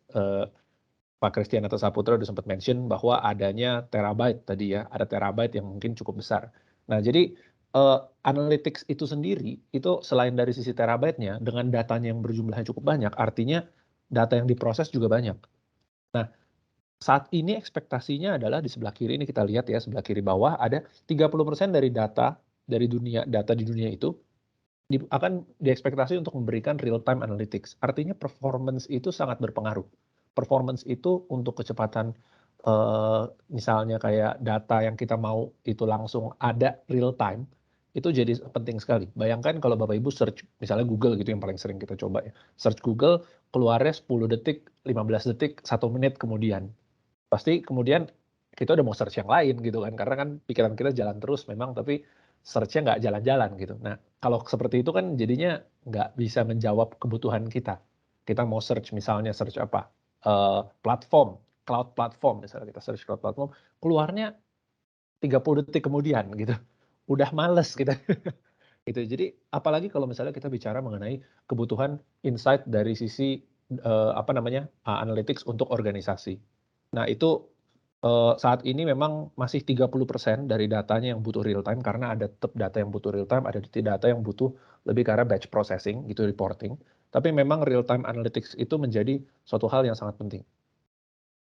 Pak Christian Atta Saputra udah sempat mention bahwa adanya terabyte tadi ya, ada terabyte yang mungkin cukup besar. Nah, jadi analytics itu sendiri, itu selain dari sisi terabyte-nya, dengan datanya yang berjumlahnya cukup banyak, artinya data yang diproses juga banyak. Nah, saat ini ekspektasinya adalah di sebelah kiri ini kita lihat ya, sebelah kiri bawah ada 30% dari data di dunia itu akan diekspektasi untuk memberikan real time analytics. Artinya performance itu sangat berpengaruh. Performance itu untuk kecepatan misalnya kayak data yang kita mau itu langsung ada real time, itu jadi penting sekali. Bayangkan kalau Bapak Ibu search misalnya Google gitu yang paling sering kita coba ya. Search Google keluarnya 10 detik, 15 detik, 1 menit kemudian. Pasti kemudian kita udah mau search yang lain gitu kan, karena kan pikiran kita jalan terus memang, tapi search-nya nggak jalan-jalan gitu. Nah, kalau seperti itu kan jadinya nggak bisa menjawab kebutuhan kita. Kita mau search misalnya search apa? Platform, cloud platform, misalnya kita search cloud platform, keluarnya 30 detik kemudian gitu. Udah males kita. Gitu. Jadi apalagi kalau misalnya kita bicara mengenai kebutuhan insight dari sisi analytics untuk organisasi. Nah, itu saat ini memang masih 30% dari datanya yang butuh real time, karena ada tetap data yang butuh real time, ada data yang butuh lebih ke arah batch processing gitu, reporting. Tapi memang real time analytics itu menjadi suatu hal yang sangat penting.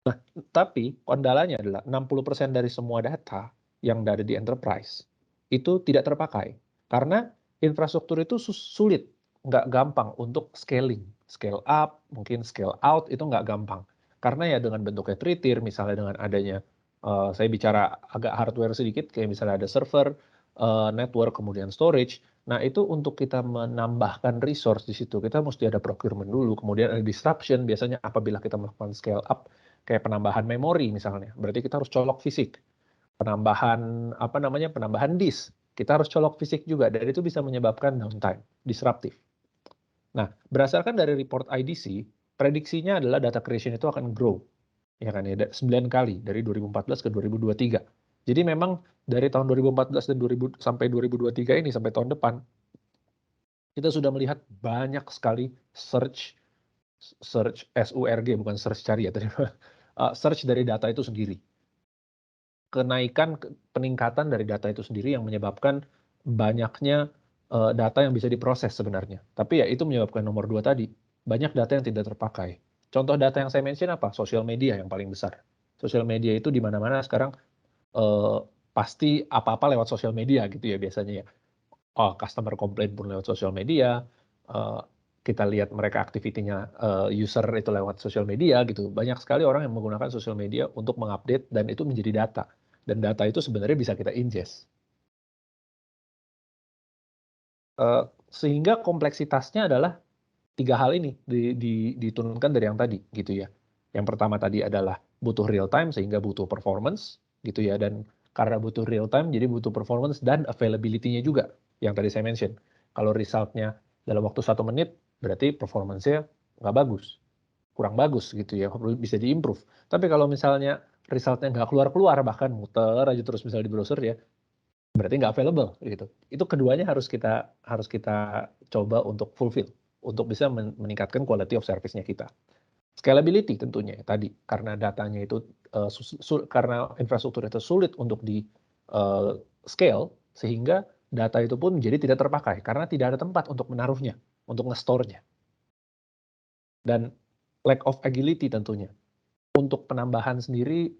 Nah, tapi kendalanya adalah 60% dari semua data yang ada di enterprise itu tidak terpakai. Karena infrastruktur itu sulit, nggak gampang untuk scaling. Scale up, mungkin scale out, itu nggak gampang. Karena ya dengan bentuknya three-tier, misalnya dengan adanya, saya bicara agak hardware sedikit, kayak misalnya ada server, network, kemudian storage. Nah, itu untuk kita menambahkan resource di situ, kita mesti ada procurement dulu, kemudian ada disruption, biasanya apabila kita melakukan scale up, kayak penambahan memori misalnya, berarti kita harus colok fisik. penambahan disk. Kita harus colok fisik juga, dan itu bisa menyebabkan downtime, disruptif. Nah, berdasarkan dari report IDC, prediksinya adalah data creation itu akan grow, ya kan ya, 9 kali dari 2014 ke 2023. Jadi memang dari tahun 2014 dan sampai 2023 ini sampai tahun depan, kita sudah melihat banyak sekali search SURG, bukan search cari ya tadi, search dari data itu sendiri. Peningkatan dari data itu sendiri yang menyebabkan banyaknya data yang bisa diproses sebenarnya. Tapi ya itu menyebabkan nomor 2 tadi, banyak data yang tidak terpakai. Contoh data yang saya mention apa? Sosial media yang paling besar. Sosial media itu di mana-mana sekarang pasti apa-apa lewat sosial media gitu ya biasanya ya. Customer complaint pun lewat sosial media, kita lihat mereka aktivitinya user itu lewat sosial media gitu. Banyak sekali orang yang menggunakan sosial media untuk mengupdate dan itu menjadi data. Dan data itu sebenarnya bisa kita ingest. Sehingga kompleksitasnya adalah 3 hal ini diturunkan dari yang tadi gitu ya. Yang pertama tadi adalah butuh real time sehingga butuh performance gitu ya, dan karena butuh real time jadi butuh performance dan availability-nya juga yang tadi saya mention. Kalau result-nya dalam waktu 1 menit berarti performance-nya nggak bagus, kurang bagus gitu ya, bisa diimprove. Tapi kalau misalnya result-nya nggak keluar-keluar, bahkan muter aja terus misalnya di browser ya, berarti nggak available gitu. Itu keduanya harus kita coba untuk fulfill, untuk bisa meningkatkan quality of service-nya kita. Scalability tentunya tadi, karena datanya itu karena infrastruktur itu sulit untuk di scale, sehingga data itu pun jadi tidak terpakai karena tidak ada tempat untuk menaruhnya, untuk nge-store-nya. Dan lack of agility tentunya. Untuk penambahan sendiri,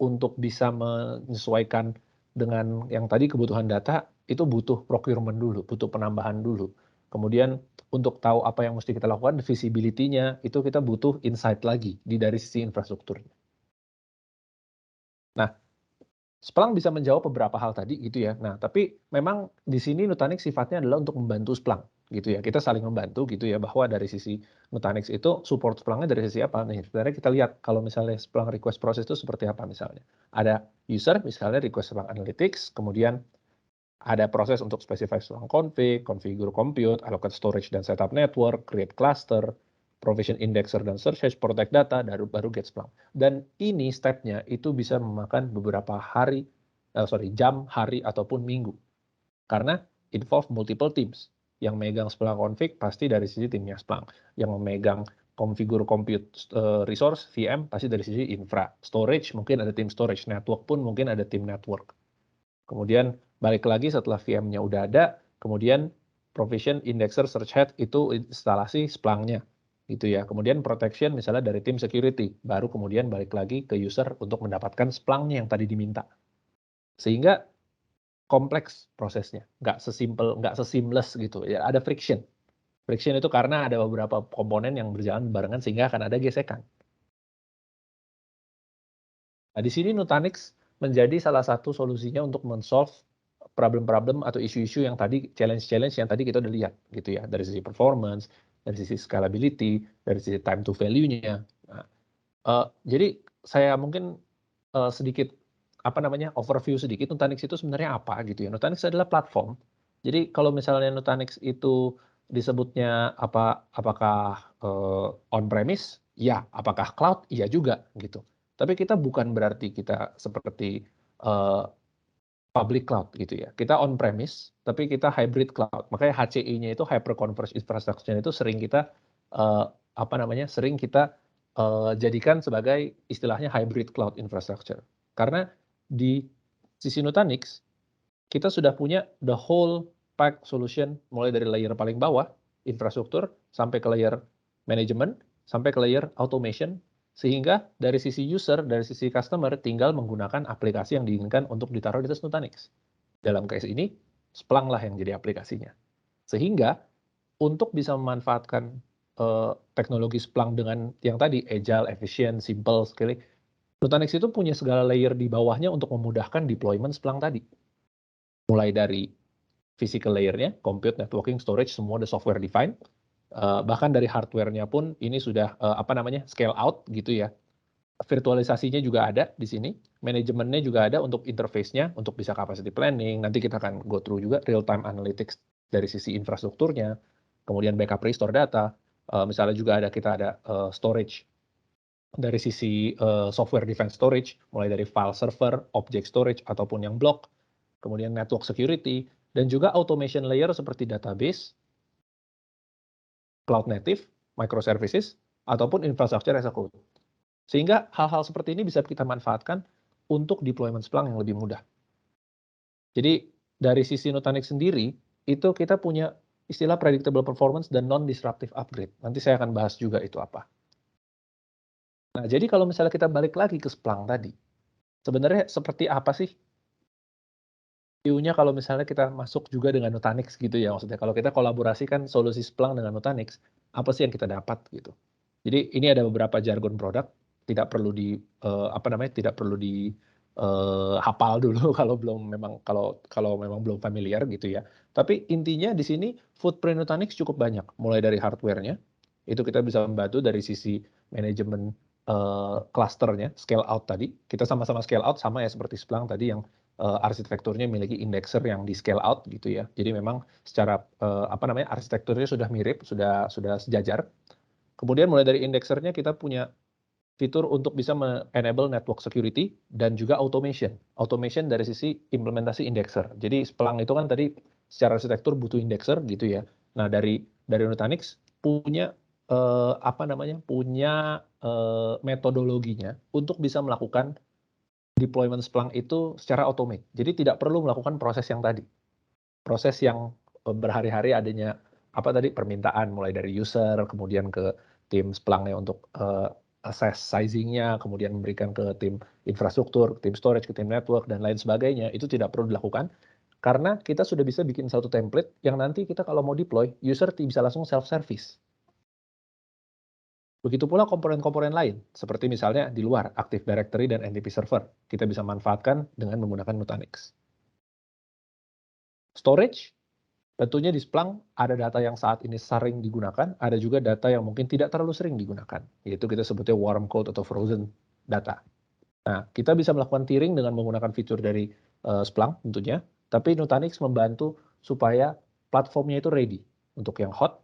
untuk bisa menyesuaikan dengan yang tadi kebutuhan data, itu butuh procurement dulu, butuh penambahan dulu. Kemudian untuk tahu apa yang mesti kita lakukan, visibility-nya, itu kita butuh insight lagi dari sisi infrastrukturnya. Nah, Splunk bisa menjawab beberapa hal tadi gitu ya. Nah, tapi memang di sini Nutanix sifatnya adalah untuk membantu Splunk gitu ya. Kita saling membantu gitu ya, bahwa dari sisi Nutanix itu support Splunk-nya dari sisi apa nih? Sebenarnya kita lihat kalau misalnya Splunk request process itu seperti apa misalnya. Ada user misalnya request Splunk Analytics, kemudian ada proses untuk specify Splunk config, configure compute, allocate storage dan setup network, create cluster, provision indexer dan search hash, protect data, baru get Splunk. Dan ini step-nya itu bisa memakan beberapa jam, hari, ataupun minggu. Karena involve multiple teams. Yang megang Splunk config pasti dari sisi timnya Splunk. Yang memegang configure compute resource, VM, pasti dari sisi infra. Storage, mungkin ada tim storage. Network pun mungkin ada tim network. Kemudian balik lagi setelah VM-nya udah ada, kemudian provision indexer search head itu instalasi Splunk-nya gitu ya. Kemudian protection misalnya dari tim security, baru kemudian balik lagi ke user untuk mendapatkan Splunk-nya yang tadi diminta. Sehingga kompleks prosesnya, nggak seseamless gitu. Ya, ada friction. Friction itu karena ada beberapa komponen yang berjalan barengan sehingga akan ada gesekan. Nah, di sini Nutanix menjadi salah satu solusinya untuk men-solve problem-problem atau isu-isu yang tadi, challenge-challenge yang tadi kita udah lihat gitu ya, dari sisi performance, dari sisi scalability, dari sisi time to value-nya. Nah, jadi saya mungkin sedikit overview sedikit Nutanix itu sebenarnya apa gitu ya. Nutanix adalah platform. Jadi kalau misalnya Nutanix itu disebutnya apakah on-premise? Ya, apakah cloud? Iya juga gitu. Tapi kita bukan berarti kita seperti public cloud gitu ya. Kita on-premise, tapi kita hybrid cloud. Makanya HCI-nya itu hyper-converged infrastructure itu sering kita jadikan sebagai istilahnya hybrid cloud infrastructure. Karena di sisi Nutanix, kita sudah punya the whole pack solution, mulai dari layer paling bawah, infrastruktur, sampai ke layer management, sampai ke layer automation, sehingga dari sisi user, dari sisi customer, tinggal menggunakan aplikasi yang diinginkan untuk ditaruh di atas Nutanix. Dalam case ini, Splunk lah yang jadi aplikasinya. Sehingga, untuk bisa memanfaatkan teknologi Splunk dengan yang tadi, agile, efficient, simple, sekali, Nutanix itu punya segala layer di bawahnya untuk memudahkan deployment Splunk tadi. Mulai dari physical layer-nya, compute, networking, storage, semua ada software defined. Bahkan dari hardware-nya pun ini sudah scale out gitu ya. Virtualisasinya juga ada di sini, manajemennya juga ada untuk interface-nya, untuk bisa capacity planning. Nanti kita akan go through juga real-time analytics dari sisi infrastrukturnya, kemudian backup restore data. Misalnya juga kita ada storage dari sisi software defined storage, mulai dari file server, object storage, ataupun yang block, kemudian network security, dan juga automation layer seperti database, cloud native, microservices, ataupun infrastructure as a code. Sehingga hal-hal seperti ini bisa kita manfaatkan untuk deployment Splunk yang lebih mudah. Jadi dari sisi Nutanix sendiri, itu kita punya istilah predictable performance dan non-disruptive upgrade. Nanti saya akan bahas juga itu apa. Nah, jadi kalau misalnya kita balik lagi ke Splunk tadi, sebenarnya seperti apa sih view-nya kalau misalnya kita masuk juga dengan Nutanix gitu ya, maksudnya kalau kita kolaborasikan solusi Splunk dengan Nutanix, apa sih yang kita dapat gitu. Jadi ini ada beberapa jargon produk, tidak perlu hafal dulu kalau memang belum familiar gitu ya. Tapi intinya di sini footprint Nutanix cukup banyak, mulai dari hardware-nya, itu kita bisa membantu dari sisi manajemen cluster-nya, scale out tadi. Kita sama-sama scale out sama ya seperti Splunk tadi yang arsitekturnya memiliki indexer yang di scale out gitu ya. Jadi memang secara arsitekturnya sudah mirip, sudah sejajar. Kemudian mulai dari indexernya kita punya fitur untuk bisa enable network security dan juga automation. Automation dari sisi implementasi indexer. Jadi Splunk itu kan tadi secara arsitektur butuh indexer gitu ya. Nah, dari Nutanix punya metodologinya untuk bisa melakukan deployment Splunk itu secara automate. Jadi tidak perlu melakukan proses yang tadi. Proses yang berhari-hari adanya permintaan mulai dari user, kemudian ke tim Splunk-nya untuk assess sizing-nya, kemudian memberikan ke tim infrastruktur, tim storage, ke tim network, dan lain sebagainya, itu tidak perlu dilakukan, karena kita sudah bisa bikin satu template yang nanti kita kalau mau deploy, user bisa langsung self-service. Begitu pula komponen-komponen lain, seperti misalnya di luar, Active Directory dan NTP Server, kita bisa manfaatkan dengan menggunakan Nutanix. Storage, tentunya di Splunk ada data yang saat ini sering digunakan, ada juga data yang mungkin tidak terlalu sering digunakan, yaitu kita sebutnya warm cold atau frozen data. Nah, kita bisa melakukan tiering dengan menggunakan fitur dari Splunk tentunya, tapi Nutanix membantu supaya platformnya itu ready untuk yang hot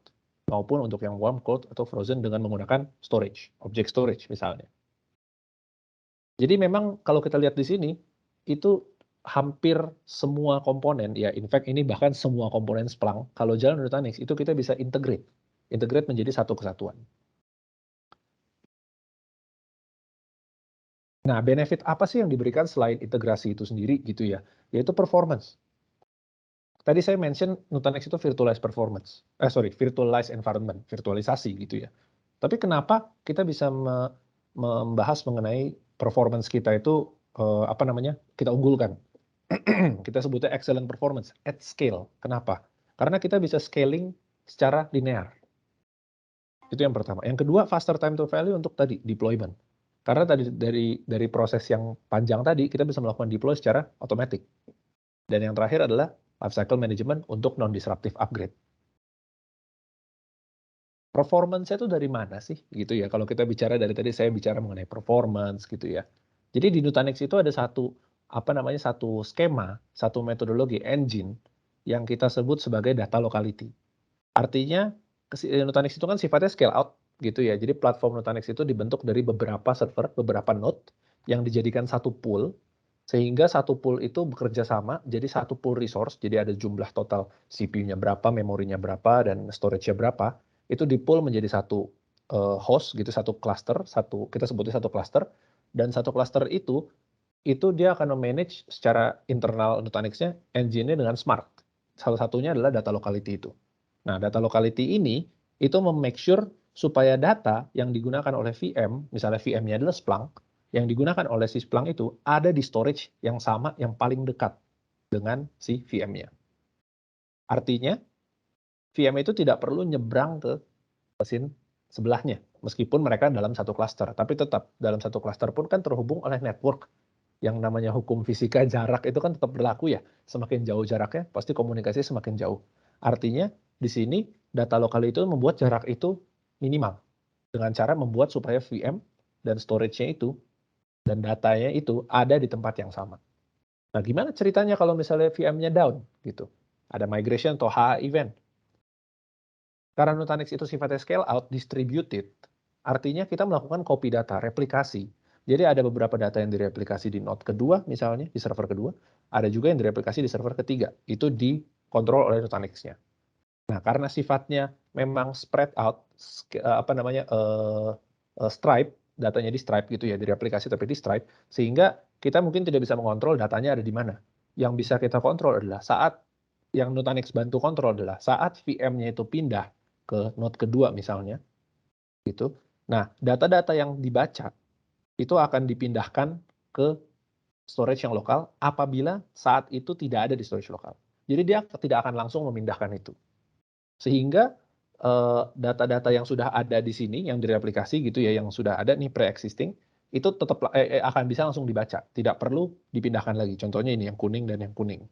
maupun untuk yang warm, cold, atau frozen dengan menggunakan storage, object storage misalnya. Jadi memang kalau kita lihat di sini, itu hampir semua komponen, ya in fact ini bahkan semua komponen Splunk, kalau jalan Nutanix itu kita bisa integrate menjadi satu kesatuan. Nah, benefit apa sih yang diberikan selain integrasi itu sendiri gitu ya, yaitu performance. Tadi saya mention Nutanix itu virtualized environment, virtualisasi gitu ya. Tapi kenapa kita bisa membahas mengenai performance kita itu kita unggulkan. Kita sebutnya excellent performance at scale. Kenapa? Karena kita bisa scaling secara linear. Itu yang pertama. Yang kedua, faster time to value untuk tadi deployment. Karena tadi dari proses yang panjang tadi kita bisa melakukan deploy secara otomatis. Dan yang terakhir adalah lifecycle management untuk non-disruptive upgrade. Performance itu dari mana sih gitu ya? Kalau kita bicara dari tadi saya bicara mengenai performance gitu ya. Jadi di Nutanix itu ada satu skema, satu metodologi engine yang kita sebut sebagai data locality. Artinya Nutanix itu kan sifatnya scale out gitu ya. Jadi platform Nutanix itu dibentuk dari beberapa server, beberapa node yang dijadikan satu pool, sehingga satu pool itu bekerja sama jadi satu pool resource. Jadi ada jumlah total CPU-nya berapa, memorinya berapa, dan storage-nya berapa. Itu di pool menjadi satu host gitu, satu cluster, kita sebutnya satu cluster, dan satu cluster itu dia akan memanage secara internal Nutanix-nya engine-nya dengan smart. Salah satunya adalah data locality itu. Nah, data locality ini itu make sure supaya data yang digunakan oleh VM, misalnya VM-nya adalah Splunk, yang digunakan oleh si Splunk itu ada di storage yang sama, yang paling dekat dengan si VM-nya. Artinya, VM itu tidak perlu nyebrang ke mesin sebelahnya, meskipun mereka dalam satu cluster. Tapi tetap, dalam satu cluster pun kan terhubung oleh network. Yang namanya hukum fisika jarak itu kan tetap berlaku ya. Semakin jauh jaraknya, pasti komunikasi semakin jauh. Artinya, di sini data lokal itu membuat jarak itu minimal. Dengan cara membuat supaya VM dan storage-nya itu dan datanya itu ada di tempat yang sama. Nah, gimana ceritanya kalau misalnya VM-nya down gitu? Ada migration atau HA event. Karena Nutanix itu sifatnya scale out, distributed, artinya kita melakukan copy data, replikasi. Jadi ada beberapa data yang direplikasi di node kedua misalnya, di server kedua, ada juga yang direplikasi di server ketiga. Itu dikontrol oleh Nutanix-nya. Nah, karena sifatnya memang spread out, stripe, datanya di stripe gitu ya, direplikasi tapi di stripe, sehingga kita mungkin tidak bisa mengontrol datanya ada di mana. Yang bisa kita kontrol adalah saat yang Nutanix bantu kontrol adalah saat VM-nya itu pindah ke node kedua misalnya, gitu. Nah, data-data yang dibaca itu akan dipindahkan ke storage yang lokal apabila saat itu tidak ada di storage lokal. Jadi dia tidak akan langsung memindahkan itu. Sehingga data-data yang sudah ada di sini, yang direplikasi gitu ya, yang sudah ada nih pre-existing, itu tetap akan bisa langsung dibaca. Tidak perlu dipindahkan lagi. Contohnya ini yang kuning dan yang kuning.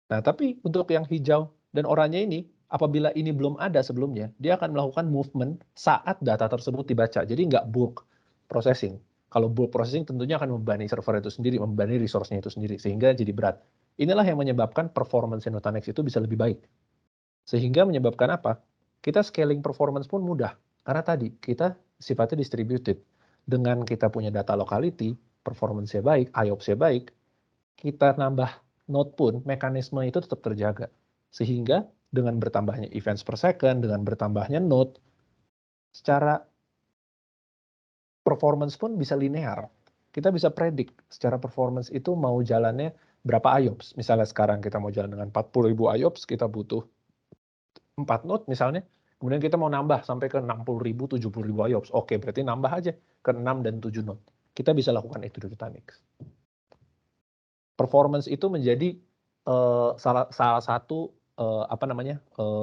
Nah, tapi untuk yang hijau dan oranye ini, apabila ini belum ada sebelumnya, dia akan melakukan movement saat data tersebut dibaca. Jadi nggak bulk processing. Kalau bulk processing tentunya akan membebani server itu sendiri, membebani resource-nya itu sendiri, sehingga jadi berat. Inilah yang menyebabkan performance Nutanix itu bisa lebih baik. Sehingga menyebabkan apa? Kita scaling performance pun mudah. Karena tadi, kita sifatnya distributed. Dengan kita punya data locality, performance-nya baik, IOPS-nya baik, kita nambah node pun, mekanisme itu tetap terjaga. Sehingga dengan bertambahnya events per second, dengan bertambahnya node, secara performance pun bisa linear. Kita bisa predik secara performance itu mau jalannya berapa IOPS. Misalnya sekarang kita mau jalan dengan 40.000 IOPS, kita butuh 4 node misalnya, kemudian kita mau nambah sampai ke 60.000, 70.000 IOPS. Oke, berarti nambah aja ke 6 dan 7 node. Kita bisa lakukan itu di Nutanix. Performance itu menjadi salah satu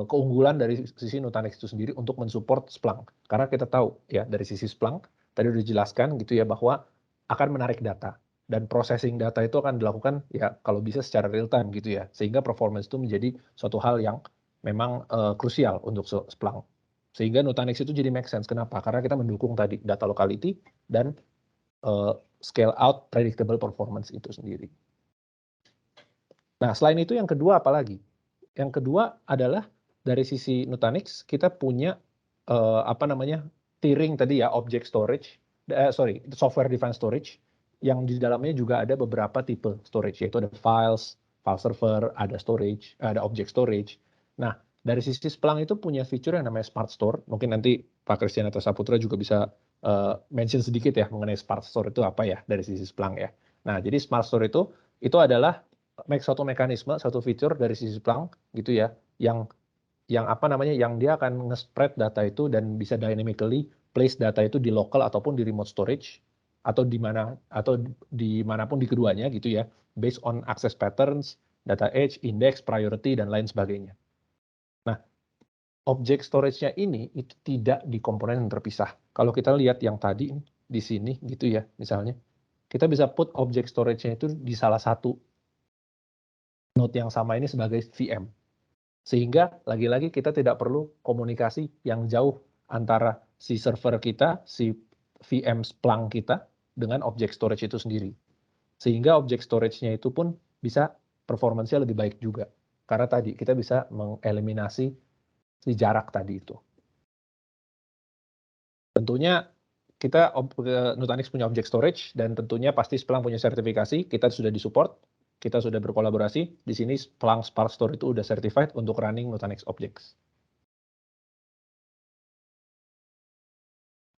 keunggulan dari sisi Nutanix itu sendiri untuk mensupport Splunk. Karena kita tahu ya dari sisi Splunk tadi udah dijelaskan gitu ya bahwa akan menarik data dan processing data itu akan dilakukan ya kalau bisa secara real time gitu ya. Sehingga performance itu menjadi suatu hal yang memang krusial untuk Splunk. Sehingga Nutanix itu jadi make sense. Kenapa? Karena kita mendukung tadi data locality dan scale out predictable performance itu sendiri. Nah, selain itu yang kedua apa lagi? Yang kedua adalah dari sisi Nutanix kita punya tiering tadi ya, object storage, software defined storage yang di dalamnya juga ada beberapa tipe storage, yaitu ada files, file server, ada storage, ada object storage. Nah, dari sisi Splunk itu punya fitur yang namanya Smart Store. Mungkin nanti Pak Christian atau Saputra juga bisa mention sedikit ya mengenai Smart Store itu apa ya dari sisi Splunk ya. Nah, jadi Smart Store itu adalah suatu mekanisme, satu fitur dari sisi Splunk gitu ya, yang dia akan nge-spread data itu dan bisa dynamically place data itu di local ataupun di remote storage atau dimanapun di keduanya gitu ya, based on access patterns, data age, index, priority dan lain sebagainya. Nah, object storage-nya ini itu tidak di komponen yang terpisah. Kalau kita lihat yang tadi di sini gitu ya, misalnya kita bisa put object storage-nya itu di salah satu node yang sama ini sebagai VM. Sehingga lagi-lagi kita tidak perlu komunikasi yang jauh antara si server kita, si VM Splunk kita dengan object storage itu sendiri. Sehingga object storage-nya itu pun bisa performance-nya lebih baik juga. Karena tadi kita bisa mengeliminasi si jarak tadi itu. Tentunya kita Nutanix punya object storage dan tentunya pasti Splunk punya sertifikasi, kita sudah disupport. Kita sudah berkolaborasi. Di sini Splunk Spark Store itu udah certified untuk running Nutanix Objects.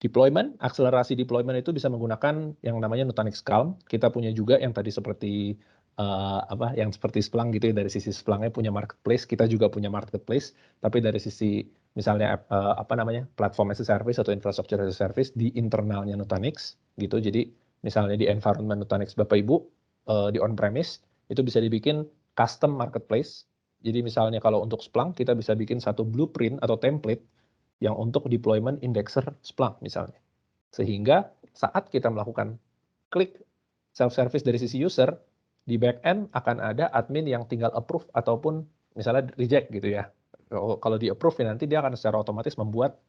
Deployment, akselerasi deployment itu bisa menggunakan yang namanya Nutanix Calm. Kita punya juga yang tadi seperti yang seperti Splunk gitu ya, dari sisi Splunk-nya punya marketplace, kita juga punya marketplace, tapi dari sisi misalnya platform as a service atau infrastructure as a service di internalnya Nutanix gitu. Jadi misalnya di environment Nutanix Bapak Ibu di on-premise itu bisa dibikin custom marketplace. Jadi misalnya kalau untuk Splunk kita bisa bikin satu blueprint atau template yang untuk deployment indexer Splunk misalnya. Sehingga saat kita melakukan klik self-service dari sisi user, di back-end akan ada admin yang tinggal approve ataupun misalnya reject gitu ya. Kalau di approve nanti dia akan secara otomatis membuat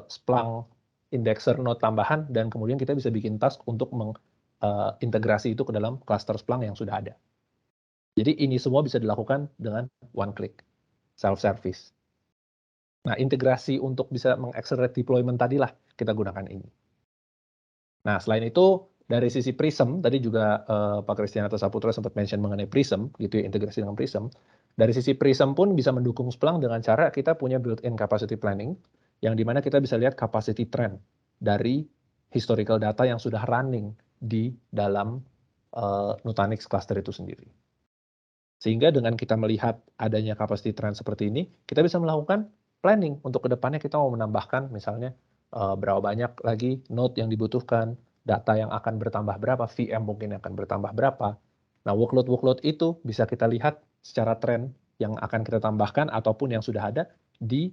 Splunk indexer node tambahan, dan kemudian kita bisa bikin task untuk mengintegrasi itu ke dalam cluster Splunk yang sudah ada. Jadi ini semua bisa dilakukan dengan one click, self-service. Nah, integrasi untuk bisa mengaccelerate deployment tadilah kita gunakan ini. Nah, selain itu, dari sisi Prism, tadi juga Pak Kristianto Saputra sempat mention mengenai Prism, gitu ya, integrasi dengan Prism. Dari sisi Prism pun bisa mendukung Splunk dengan cara kita punya built-in capacity planning, yang dimana kita bisa lihat capacity trend dari historical data yang sudah running di dalam Nutanix cluster itu sendiri. Sehingga dengan kita melihat adanya capacity trend seperti ini, kita bisa melakukan planning untuk kedepannya kita mau menambahkan misalnya berapa banyak lagi node yang dibutuhkan, data yang akan bertambah berapa, VM mungkin akan bertambah berapa. Nah, workload-workload itu bisa kita lihat secara tren yang akan kita tambahkan ataupun yang sudah ada di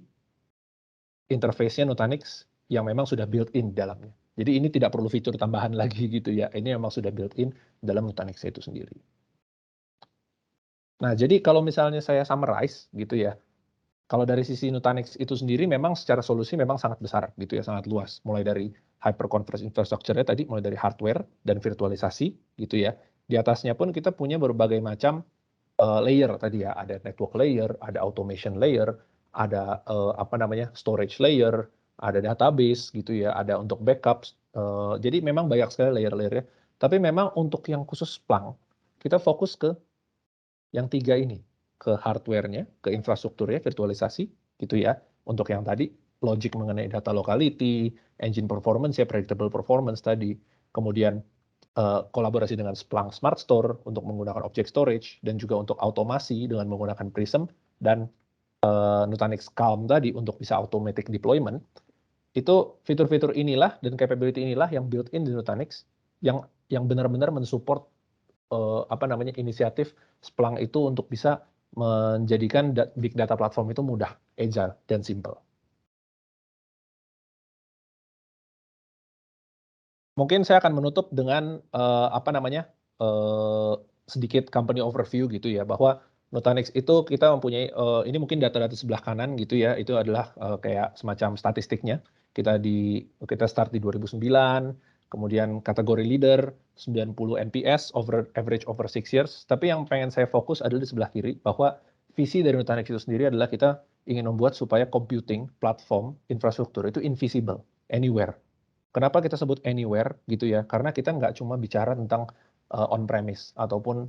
interface-nya Nutanix yang memang sudah built-in di dalamnya. Jadi ini tidak perlu fitur tambahan lagi gitu ya. Ini memang sudah built-in dalam Nutanix itu sendiri. Nah, jadi kalau misalnya saya summarize gitu ya, kalau dari sisi Nutanix itu sendiri memang secara solusi memang sangat besar gitu ya, sangat luas. Mulai dari hyperconverged infrastructure-nya tadi, mulai dari hardware dan virtualisasi gitu ya. Di atasnya pun kita punya berbagai macam layer tadi ya, ada network layer, ada automation layer, ada storage layer, ada database gitu ya, ada untuk backups. Jadi memang banyak sekali layer-layernya. Tapi memang untuk yang khusus Splunk, kita fokus ke yang 3 ini, ke hardware-nya, ke infrastrukturnya, virtualisasi, gitu ya. Untuk yang tadi, logic mengenai data locality, engine performance ya, predictable performance tadi, kemudian kolaborasi dengan Splunk Smart Store untuk menggunakan object storage, dan juga untuk automasi dengan menggunakan Prism, dan Nutanix Calm tadi untuk bisa automatic deployment. Itu fitur-fitur inilah dan capability inilah yang built-in di Nutanix, yang benar-benar mensupport inisiatif Splunk itu untuk bisa menjadikan big data platform itu mudah, agile, dan simple. Mungkin saya akan menutup dengan sedikit company overview gitu ya, bahwa Nutanix itu kita mempunyai ini mungkin data-data sebelah kanan gitu ya, itu adalah kayak semacam statistiknya. Kita start di 2009, kemudian kategori leader 90 NPS average over 6 years. Tapi yang pengen saya fokus adalah di sebelah kiri, bahwa visi dari Nutanix itu sendiri adalah kita ingin membuat supaya computing platform infrastruktur itu invisible anywhere. Kenapa kita sebut anywhere gitu ya? Karena kita nggak cuma bicara tentang on-premise ataupun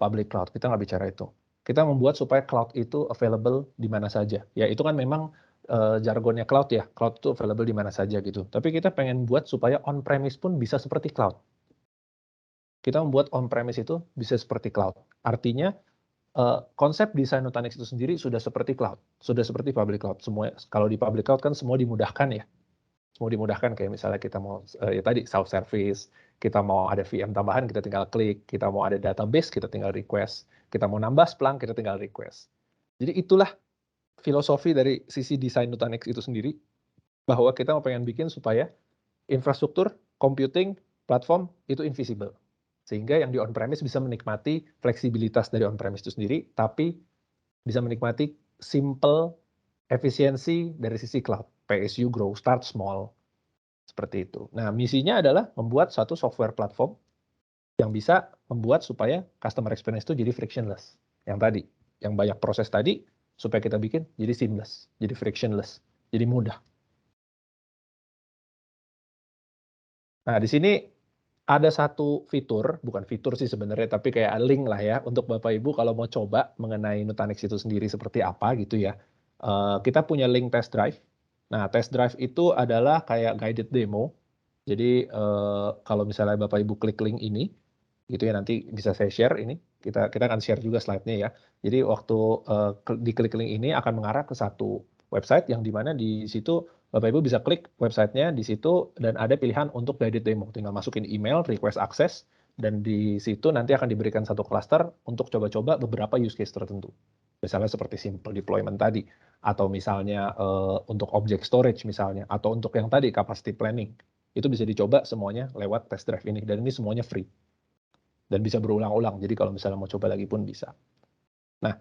public cloud. Kita nggak bicara itu. Kita membuat supaya cloud itu available di mana saja. Ya itu kan memang jargonnya cloud ya. Cloud itu available di mana saja gitu. Tapi kita pengen buat supaya on-premise pun bisa seperti cloud. Kita membuat on-premise itu bisa seperti cloud. Artinya konsep desain Nutanix itu sendiri sudah seperti cloud. Sudah seperti public cloud. Semua, kalau di public cloud kan semua dimudahkan ya. Semua dimudahkan, kayak misalnya kita mau ya tadi self-service, kita mau ada VM tambahan, kita tinggal klik, kita mau ada database, kita tinggal request, kita mau nambah Splunk, kita tinggal request. Jadi itulah filosofi dari sisi desain Nutanix itu sendiri, bahwa kita mau pengen bikin supaya infrastruktur, computing, platform itu invisible. Sehingga yang di on-premise bisa menikmati fleksibilitas dari on-premise itu sendiri, tapi bisa menikmati simple efisiensi dari sisi cloud. PSU grow, start small. Seperti itu. Nah, misinya adalah membuat satu software platform yang bisa membuat supaya customer experience itu jadi frictionless. Yang tadi, yang banyak proses tadi, supaya kita bikin jadi seamless, jadi frictionless, jadi mudah. Nah, di sini ada satu fitur, bukan fitur sih sebenarnya, tapi kayak link lah ya, untuk Bapak Ibu kalau mau coba mengenai Nutanix itu sendiri seperti apa gitu ya. Kita punya link test drive. Nah, test drive itu adalah kayak guided demo. Jadi kalau misalnya Bapak Ibu klik link ini, gitu ya, nanti bisa saya share ini. Kita akan share juga slide-nya ya. Jadi waktu diklik link ini akan mengarah ke satu website yang dimana di situ Bapak Ibu bisa klik websitenya di situ dan ada pilihan untuk guided demo. Tinggal masukin email, request access, dan di situ nanti akan diberikan satu cluster untuk coba-coba beberapa use case tertentu. Misalnya seperti simple deployment tadi, atau misalnya untuk object storage misalnya, atau untuk yang tadi capacity planning. Itu bisa dicoba semuanya lewat test drive ini, dan ini semuanya free. Dan bisa berulang-ulang, jadi kalau misalnya mau coba lagi pun bisa. Nah,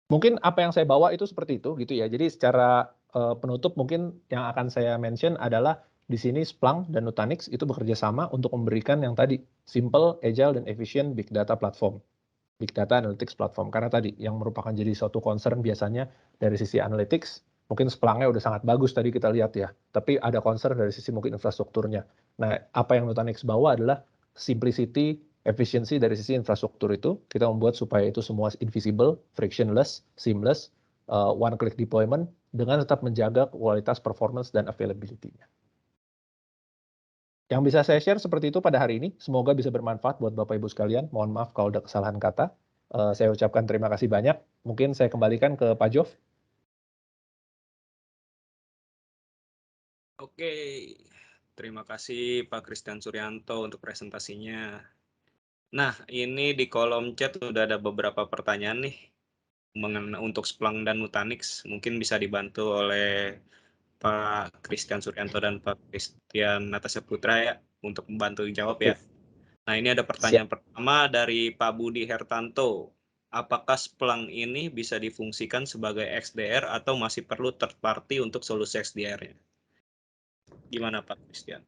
mungkin apa yang saya bawa itu seperti itu gitu ya. Jadi secara penutup mungkin yang akan saya mention adalah di sini Splunk dan Nutanix itu bekerja sama untuk memberikan yang tadi simple, agile, dan efficient big data platform. Big data analytics platform. Karena tadi yang merupakan jadi suatu concern biasanya dari sisi analytics, mungkin Splunk-nya udah sangat bagus tadi kita lihat ya. Tapi ada concern dari sisi mungkin infrastrukturnya. Nah, apa yang Nutanix bawa adalah simplicity, efficiency dari sisi infrastruktur itu. Kita membuat supaya itu semua invisible, frictionless, seamless, one-click deployment, dengan tetap menjaga kualitas performance dan availability-nya. Yang bisa saya share seperti itu pada hari ini. Semoga bisa bermanfaat buat Bapak Ibu sekalian. Mohon maaf kalau ada kesalahan kata. Saya ucapkan terima kasih banyak. Mungkin saya kembalikan ke Pak Jov. Oke, terima kasih Pak Christian Suryanto untuk presentasinya. Nah, ini di kolom chat sudah ada beberapa pertanyaan nih untuk Splunk dan Nutanix. Mungkin bisa dibantu oleh Pak Christian Suryanto dan Pak Christian Natasha Putra ya untuk membantu jawab ya. Nah, ini ada pertanyaan pertama dari Pak Budi Hertanto. Apakah Splunk ini bisa difungsikan sebagai XDR atau masih perlu third party untuk solusi XDR-nya? Gimana Pak Christian?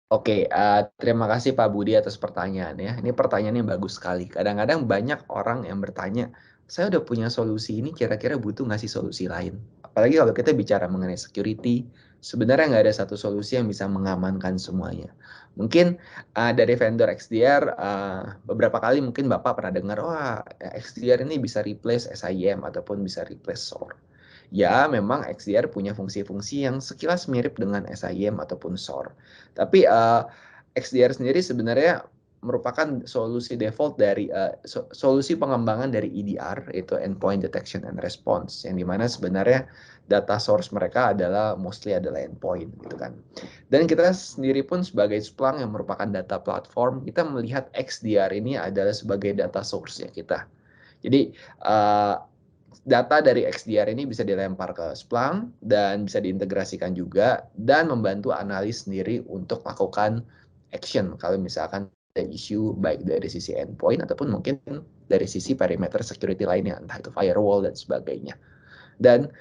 Oke, terima kasih Pak Budi atas pertanyaannya. Ini pertanyaan yang bagus sekali. Kadang-kadang banyak orang yang bertanya, saya udah punya solusi ini, kira-kira butuh nggak sih solusi lain? Apalagi kalau kita bicara mengenai security, sebenarnya nggak ada satu solusi yang bisa mengamankan semuanya. Mungkin dari vendor XDR, beberapa kali mungkin Bapak pernah dengar, wah XDR ini bisa replace SIEM ataupun bisa replace SOAR. Ya, memang XDR punya fungsi-fungsi yang sekilas mirip dengan SIEM ataupun SOAR. Tapi XDR sendiri sebenarnya merupakan solusi default dari solusi pengembangan dari EDR, yaitu Endpoint Detection and Response, yang dimana sebenarnya data source mereka adalah mostly adalah endpoint gitu kan. Dan kita sendiri pun sebagai Splunk yang merupakan data platform, kita melihat XDR ini adalah sebagai data source ya kita. Jadi data dari XDR ini bisa dilempar ke Splunk dan bisa diintegrasikan juga dan membantu analis sendiri untuk melakukan action kalau misalkan ada isu baik dari sisi endpoint ataupun mungkin dari sisi perimeter security lainnya, entah itu firewall dan sebagainya. Dan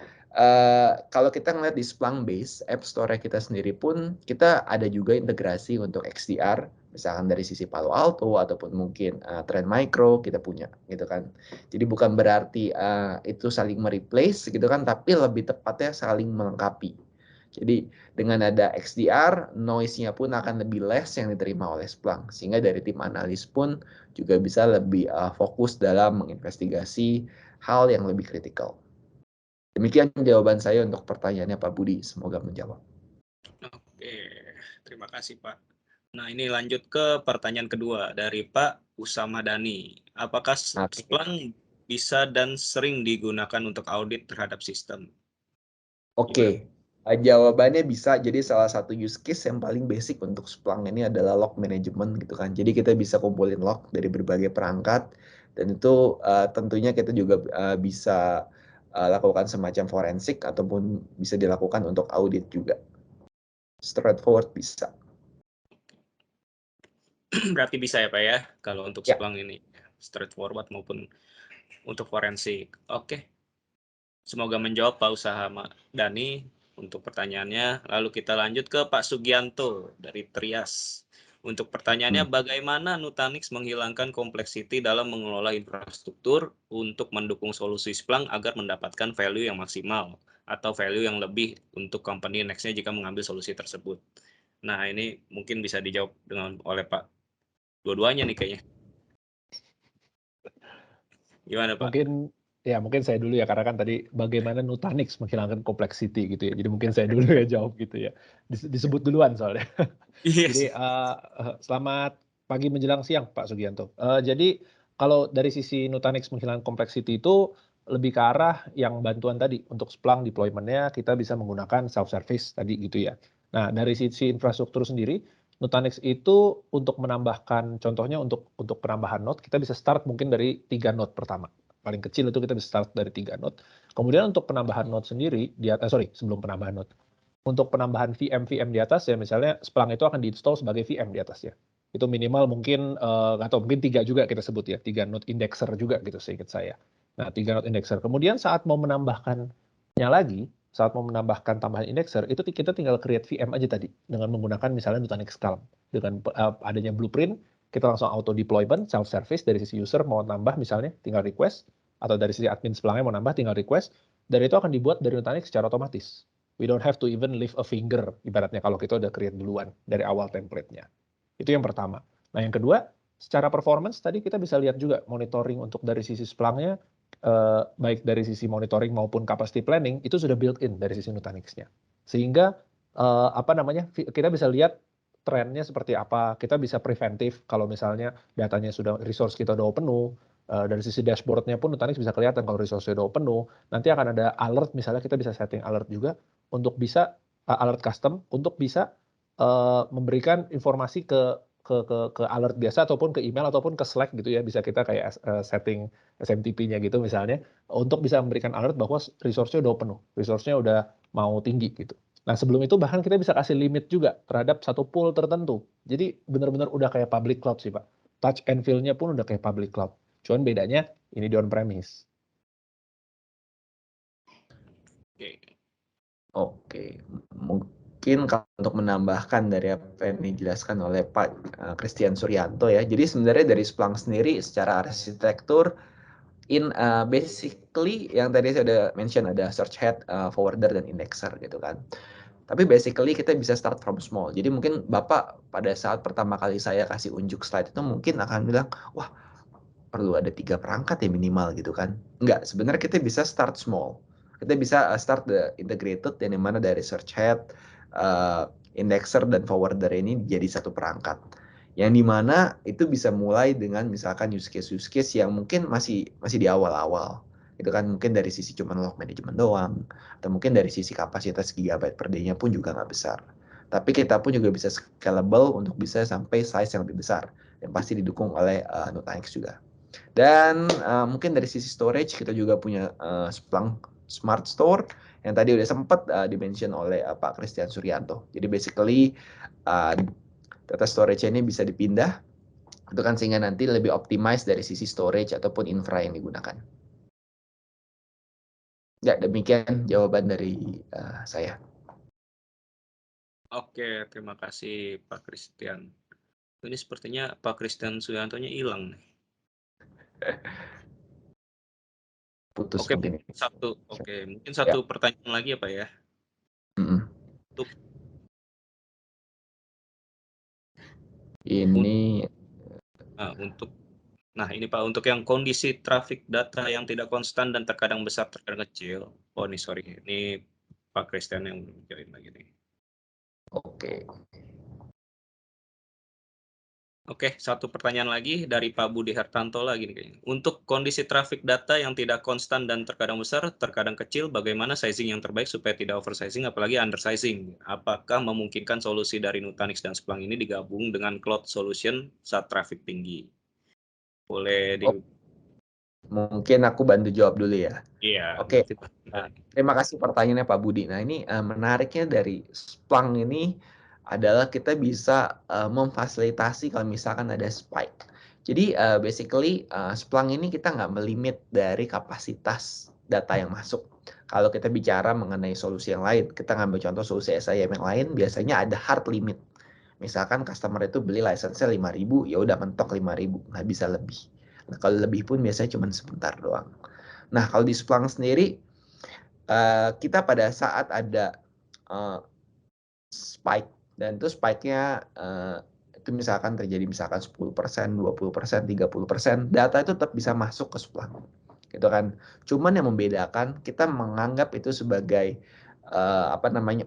kalau kita ngeliat di Splunk base App Store kita sendiri pun kita ada juga integrasi untuk XDR, misalkan dari sisi Palo Alto ataupun mungkin Trend Micro kita punya gitu kan. Jadi bukan berarti itu saling mereplace gitu kan, tapi lebih tepatnya saling melengkapi. Jadi dengan ada XDR, noise-nya pun akan lebih less yang diterima oleh Splunk, sehingga dari tim analis pun juga bisa lebih fokus dalam menginvestigasi hal yang lebih kritikal. Demikian jawaban saya untuk pertanyaannya Pak Budi. Semoga menjawab. Oke, terima kasih Pak. Nah, ini lanjut ke pertanyaan kedua dari Pak Usama Dhani. Apakah Splunk bisa dan sering digunakan untuk audit terhadap sistem? Oke, jawabannya bisa. Jadi salah satu use case yang paling basic untuk Splunk ini adalah log management gitu kan. Jadi kita bisa kumpulin log dari berbagai perangkat dan itu tentunya kita juga bisa lakukan semacam forensik ataupun bisa dilakukan untuk audit juga. Straightforward bisa. Berarti bisa ya Pak ya, kalau untuk Splunk ini straightforward maupun untuk forensik. Oke. Semoga menjawab Pak Usama Dhani untuk pertanyaannya. Lalu kita lanjut ke Pak Sugianto dari Trias. Untuk pertanyaannya, bagaimana Nutanix menghilangkan kompleksiti dalam mengelola infrastruktur untuk mendukung solusi Splunk agar mendapatkan value yang maksimal atau value yang lebih untuk company next-nya jika mengambil solusi tersebut. Nah, ini mungkin bisa dijawab oleh Pak dua-duanya nih kayaknya. Gimana Pak? Mungkin saya dulu ya, karena kan tadi bagaimana Nutanix menghilangkan complexity gitu ya. Jadi mungkin saya dulu ya jawab gitu ya. Disebut duluan soalnya. Yes. Jadi selamat pagi menjelang siang Pak Sugianto. Jadi kalau dari sisi Nutanix menghilangkan complexity itu lebih ke arah yang bantuan tadi untuk Splunk deployment-nya kita bisa menggunakan self-service tadi gitu ya. Nah dari sisi infrastruktur sendiri, Nutanix itu untuk menambahkan, contohnya untuk penambahan node, kita bisa start mungkin dari 3 node pertama. Paling kecil itu kita bisa start dari 3 node. Kemudian untuk penambahan node sendiri, sebelum penambahan node. Untuk penambahan VM di atas ya, misalnya Splunk itu akan diinstal sebagai VM di atas ya. Itu minimal mungkin, atau mungkin 3 juga kita sebut ya, 3 node indexer juga gitu seingat saya. Nah 3 node indexer. Kemudian saat mau menambahkannya lagi, saat mau menambahkan tambahan indexer, itu kita tinggal create VM aja tadi, dengan menggunakan misalnya Nutanix Calm. Dengan adanya blueprint, kita langsung auto deployment, self-service dari sisi user mau nambah misalnya, tinggal request, atau dari sisi admin Splunk mau nambah, tinggal request, dan itu akan dibuat dari Nutanix secara otomatis. We don't have to even lift a finger, ibaratnya kalau kita udah create duluan dari awal template-nya. Itu yang pertama. Nah, yang kedua, secara performance tadi kita bisa lihat juga monitoring untuk dari sisi Splunk-nya, baik dari sisi monitoring maupun capacity planning itu sudah built-in dari sisi Nutanix-nya. Sehingga kita bisa lihat trennya seperti apa, kita bisa preventif kalau misalnya datanya sudah resource kita udah penuh, dari sisi dashboard-nya pun Nutanix bisa kelihatan kalau resource-nya udah penuh. Nanti akan ada alert, misalnya kita bisa setting alert juga untuk bisa alert custom untuk bisa memberikan informasi ke alert biasa ataupun ke email ataupun ke Slack gitu ya, bisa kita kayak setting SMTP-nya gitu misalnya, untuk bisa memberikan alert bahwa resource-nya udah penuh, resource-nya udah mau tinggi gitu. Nah, sebelum itu bahkan kita bisa kasih limit juga terhadap satu pool tertentu. Jadi benar-benar udah kayak public cloud sih, Pak. Touch and feel-nya pun udah kayak public cloud. Cuman bedanya ini di on-premise. Oke, mungkin kalau untuk menambahkan dari apa yang dijelaskan oleh Pak Christian Suryanto ya. Jadi sebenarnya dari Splunk sendiri secara arsitektur basically yang tadi saya udah mention ada search head, forwarder dan indexer gitu kan. Tapi basically kita bisa start from small. Jadi mungkin Bapak pada saat pertama kali saya kasih unjuk slide itu mungkin akan bilang, wah perlu ada 3 perangkat ya minimal gitu kan. Enggak, sebenarnya kita bisa start small. Kita bisa start the integrated yang dimana dari search head, indexer dan forwarder ini jadi satu perangkat. Yang dimana itu bisa mulai dengan misalkan use case yang mungkin masih di awal-awal. Itu kan mungkin dari sisi cuma log management doang, atau mungkin dari sisi kapasitas gigabyte per day-nya pun juga nggak besar. Tapi kita pun juga bisa scalable untuk bisa sampai size yang lebih besar, yang pasti didukung oleh Nutanix juga. Dan mungkin dari sisi storage kita juga punya Splunk Smart Store yang tadi udah sempat dimention oleh Pak Christian Suryanto. Jadi basically data storage ini bisa dipindah, itu kan sehingga nanti lebih optimize dari sisi storage ataupun infra yang digunakan. Ya, demikian jawaban dari saya. Oke, terima kasih Pak Christian. Ini sepertinya Pak Christian Suryanto-nya hilang nih. Putus Oke, mungkin. mungkin satu pertanyaan lagi ya Pak ya. Ini Pak, untuk yang kondisi traffic data yang tidak konstan dan terkadang besar terkadang kecil. Oh ini sorry, ini Pak Christian yang join lagi nih. Oke, satu pertanyaan lagi dari Pak Budi Hartanto lagi nih kayaknya. Untuk kondisi traffic data yang tidak konstan dan terkadang besar, terkadang kecil, bagaimana sizing yang terbaik supaya tidak oversizing, apalagi undersizing? Apakah memungkinkan solusi dari Nutanix dan Splunk ini digabung dengan cloud solution saat traffic tinggi? Boleh Mungkin aku bantu jawab dulu ya. Iya. Oke. Terima kasih pertanyaannya Pak Budi. Nah ini menariknya dari Splunk ini adalah kita bisa memfasilitasi kalau misalkan ada spike. Jadi basically Splunk ini kita nggak melimit dari kapasitas data yang masuk. Kalau kita bicara mengenai solusi yang lain, kita ngambil contoh solusi SIEM yang lain, biasanya ada hard limit. Misalkan customer itu beli license-nya 5.000, ya udah mentok 5.000, nggak bisa lebih. Nah, kalau lebih pun biasanya cuma sebentar doang. Nah, kalau di Splunk sendiri, kita pada saat ada spike, dan itu spike-nya itu misalkan terjadi misalkan 10%, 20%, 30%, data itu tetap bisa masuk ke Splunk. Gitu kan. Cuman yang membedakan, kita menganggap itu sebagai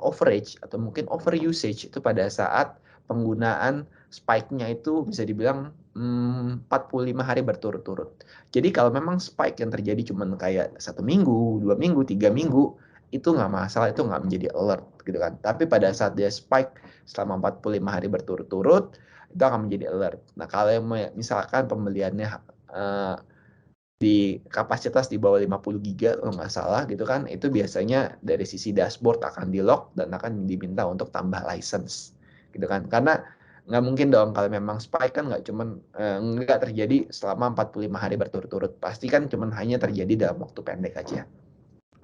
overage atau mungkin overusage itu pada saat penggunaan spike-nya itu bisa dibilang 45 hari berturut-turut. Jadi kalau memang spike yang terjadi cuma kayak 1 minggu, 2 minggu, 3 minggu, itu nggak masalah, itu nggak menjadi alert gitu kan. Tapi pada saat dia spike selama 45 hari berturut-turut, itu akan menjadi alert. Nah kalau misalkan pembeliannya di kapasitas di bawah 50 giga kalau nggak salah gitu kan, itu biasanya dari sisi dashboard akan di lock dan akan diminta untuk tambah license gitu kan. Karena nggak mungkin dong kalau memang spike kan nggak terjadi selama 45 hari berturut-turut, pasti kan hanya terjadi dalam waktu pendek aja.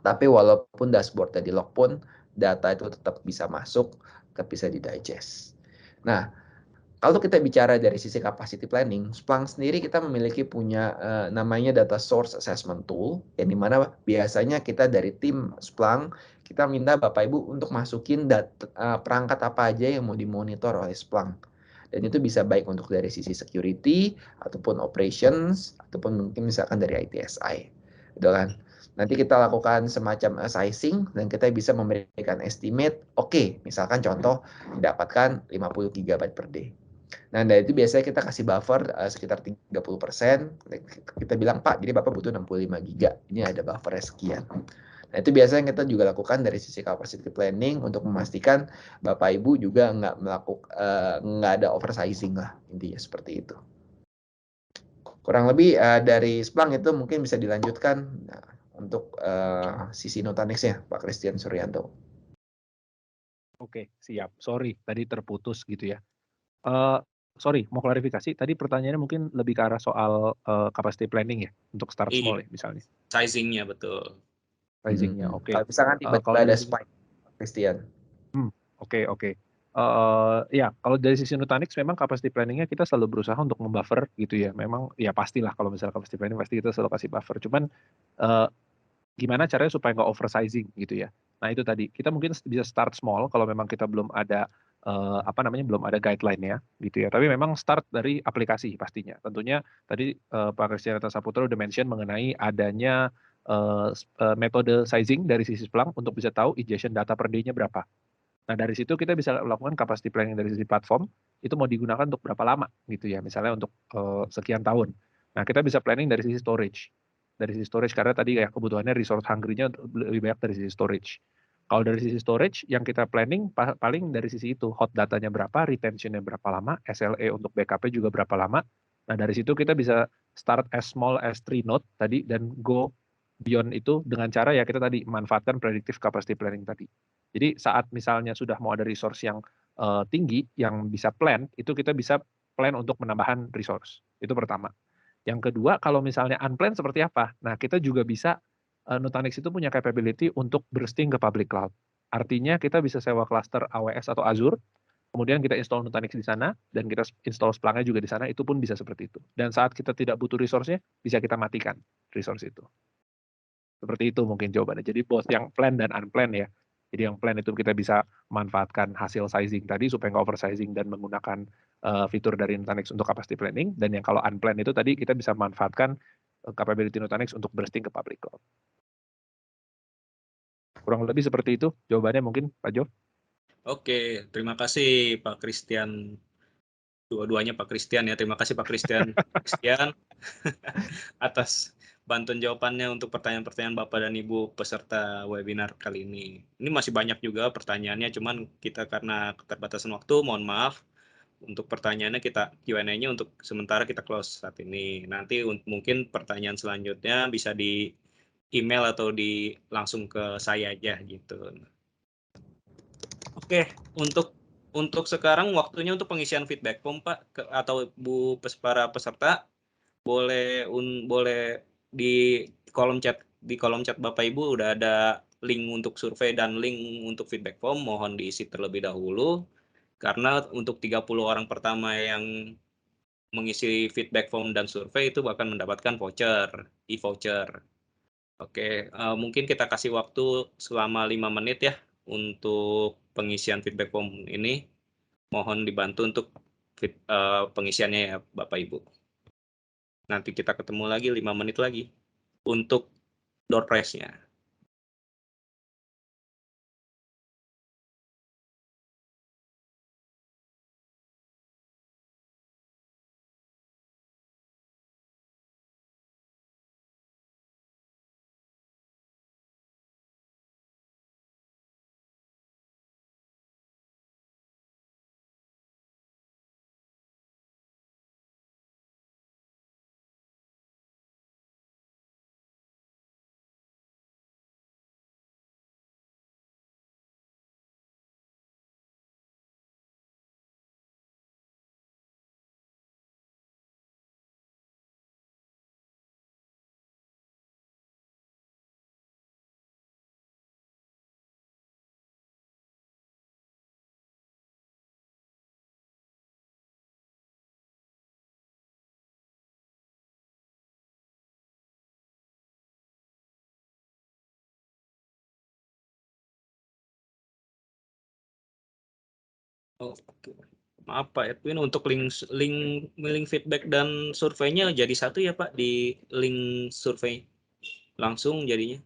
Tapi walaupun dashboard-nya di-lock pun, data itu tetap bisa masuk, tetap bisa di-digest. Nah, kalau kita bicara dari sisi capacity planning, Splunk sendiri kita memiliki punya namanya data source assessment tool, yang dimana biasanya kita dari tim Splunk, kita minta Bapak Ibu untuk masukin perangkat apa aja yang mau dimonitor oleh Splunk. Dan itu bisa baik untuk dari sisi security, ataupun operations, ataupun mungkin misalkan dari ITSI. Gitu kan. Nanti kita lakukan semacam sizing, dan kita bisa memberikan estimate, oke, misalkan contoh, didapatkan 50 GB per day. Nah, dari itu biasanya kita kasih buffer sekitar 30%. Kita bilang, Pak, jadi Bapak butuh 65 GB. Ini ada buffer sekian. Nah, itu biasanya kita juga lakukan dari sisi capacity planning untuk memastikan Bapak Ibu juga nggak ada oversizing lah, intinya seperti itu. Kurang lebih dari Splunk itu mungkin bisa dilanjutkan untuk sisi Nutanix-nya, Pak Christian Suryanto. Oke, siap. Sorry, tadi terputus gitu ya. Sorry, mau klarifikasi. Tadi pertanyaannya mungkin lebih ke arah soal capacity planning ya, untuk start small ya misalnya. Sizing-nya betul. Sizing-nya, oke. Kalau misalkan tiba-tiba ada spike, Christian. Oke. Ya, kalau dari sisi Nutanix memang capacity planning-nya kita selalu berusaha untuk membuffer gitu ya. Memang ya pastilah kalau misalnya capacity planning pasti kita selalu kasih buffer. Cuman gimana caranya supaya nggak oversizing gitu ya. Nah itu tadi kita mungkin bisa start small kalau memang kita belum ada belum ada guideline-nya gitu ya. Tapi memang start dari aplikasi pastinya. Tentunya tadi Pak Christian Saputra udah mention mengenai adanya metode sizing dari sisi Splunk untuk bisa tahu ingestion data per day-nya berapa. Nah, dari situ kita bisa melakukan capacity planning dari sisi platform, itu mau digunakan untuk berapa lama gitu ya, misalnya untuk sekian tahun. Nah, kita bisa planning dari sisi storage. Dari sisi storage, karena tadi ya kebutuhannya resource hungry-nya lebih banyak dari sisi storage. Kalau dari sisi storage, yang kita planning paling dari sisi itu, hot datanya berapa, retention-nya berapa lama, SLA untuk backup-nya juga berapa lama. Nah, dari situ kita bisa start as small as 3 node tadi, dan go beyond itu dengan cara ya kita tadi manfaatkan predictive capacity planning tadi. Jadi saat misalnya sudah mau ada resource yang tinggi, yang bisa plan, itu kita bisa plan untuk menambahkan resource. Itu pertama. Yang kedua, kalau misalnya unplanned seperti apa? Nah, kita juga bisa, Nutanix itu punya capability untuk bursting ke public cloud. Artinya kita bisa sewa cluster AWS atau Azure, kemudian kita install Nutanix di sana, dan kita install Splunk-nya juga di sana, itu pun bisa seperti itu. Dan saat kita tidak butuh resource-nya, bisa kita matikan resource itu. Seperti itu mungkin jawabannya. Jadi both yang plan dan unplanned ya. Jadi yang plan itu kita bisa manfaatkan hasil sizing tadi supaya nggak oversizing dan menggunakan fitur dari Nutanix untuk capacity planning. Dan yang kalau unplanned itu tadi kita bisa manfaatkan capability Nutanix untuk bursting ke public cloud. Kurang lebih seperti itu jawabannya mungkin Pak Jo. Oke, terima kasih Pak Christian. Dua-duanya Pak Christian ya. Terima kasih Pak Christian atas bantuan jawabannya untuk pertanyaan-pertanyaan Bapak dan Ibu peserta webinar kali ini. Ini masih banyak juga pertanyaannya, cuman kita karena keterbatasan waktu, mohon maaf. Untuk pertanyaannya kita Q&A-nya untuk sementara kita close saat ini. Nanti mungkin pertanyaan selanjutnya bisa di email atau langsung ke saya aja gitu. Oke, untuk sekarang waktunya untuk pengisian feedback form Pak atau Bu para peserta boleh di kolom chat Bapak Ibu udah ada link untuk survei dan link untuk feedback form, mohon diisi terlebih dahulu karena untuk 30 orang pertama yang mengisi feedback form dan survei itu bahkan mendapatkan e-voucher. Oke, mungkin kita kasih waktu selama 5 menit ya untuk pengisian feedback form ini. Mohon dibantu untuk pengisiannya ya Bapak Ibu. Nanti kita ketemu lagi 5 menit lagi untuk door prize-nya. Oke. Maaf Pak Edwin, untuk link feedback dan surveinya jadi satu ya Pak, di link survei langsung jadinya.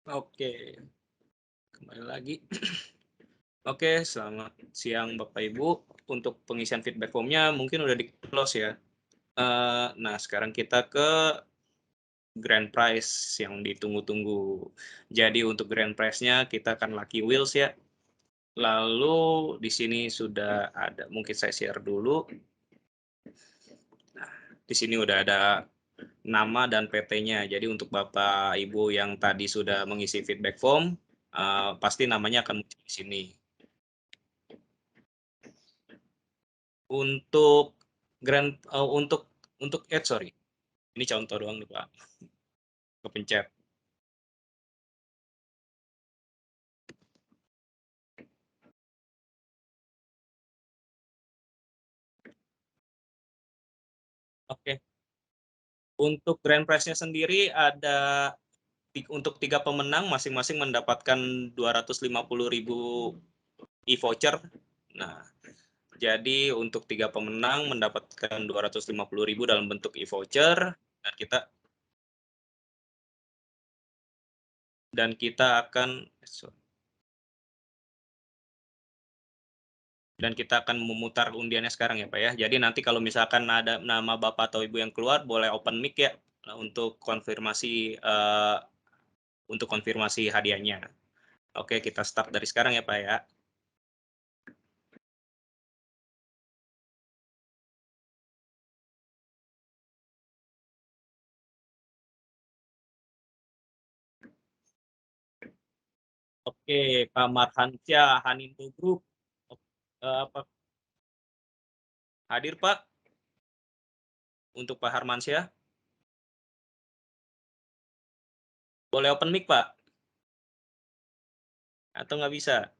Oke, kembali lagi. Oke, selamat siang Bapak Ibu. Untuk pengisian feedback formnya mungkin udah di-close ya. Nah, sekarang kita ke grand prize yang ditunggu-tunggu. Jadi untuk grand prize-nya kita akan Lucky Wheels ya. Lalu di sini sudah ada, mungkin saya share dulu. Nah, di sini udah ada nama dan PT-nya. Jadi untuk Bapak Ibu yang tadi sudah mengisi feedback form, pasti namanya akan muncul di sini. Untuk sorry, ini contoh doang nih Pak, kepencet. Oke, untuk grand prize-nya sendiri ada untuk 3 pemenang masing-masing mendapatkan 250.000 e-voucher. Nah, jadi untuk 3 pemenang mendapatkan 250.000 dalam bentuk e-voucher dan kita akan memutar undiannya sekarang ya Pak ya. Jadi nanti kalau misalkan ada nama Bapak atau Ibu yang keluar boleh open mic ya untuk konfirmasi hadiahnya. Oke, kita start dari sekarang ya Pak ya. Oke, Pak Marhansyah Hanindo Group. Hadir Pak? Untuk Pak Harmansyah? Boleh open mic Pak? Atau nggak bisa?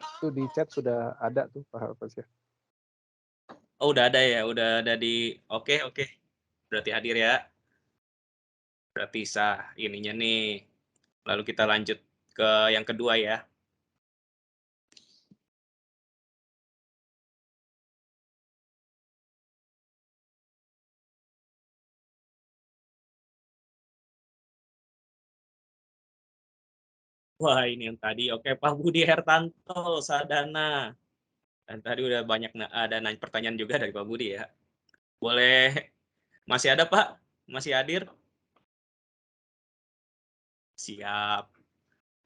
Itu di chat sudah ada tuh Pak Harmansyah. Oh, udah ada ya, udah ada di. Oke. Berarti hadir ya. Berarti sah ininya nih. Lalu kita lanjut ke yang kedua ya. Wah, ini yang tadi. Oke, Pak Budi Hertanto, Sadana. Dan tadi udah banyak ada pertanyaan juga dari Pak Budi ya. Boleh, masih ada Pak? Masih hadir? Siap.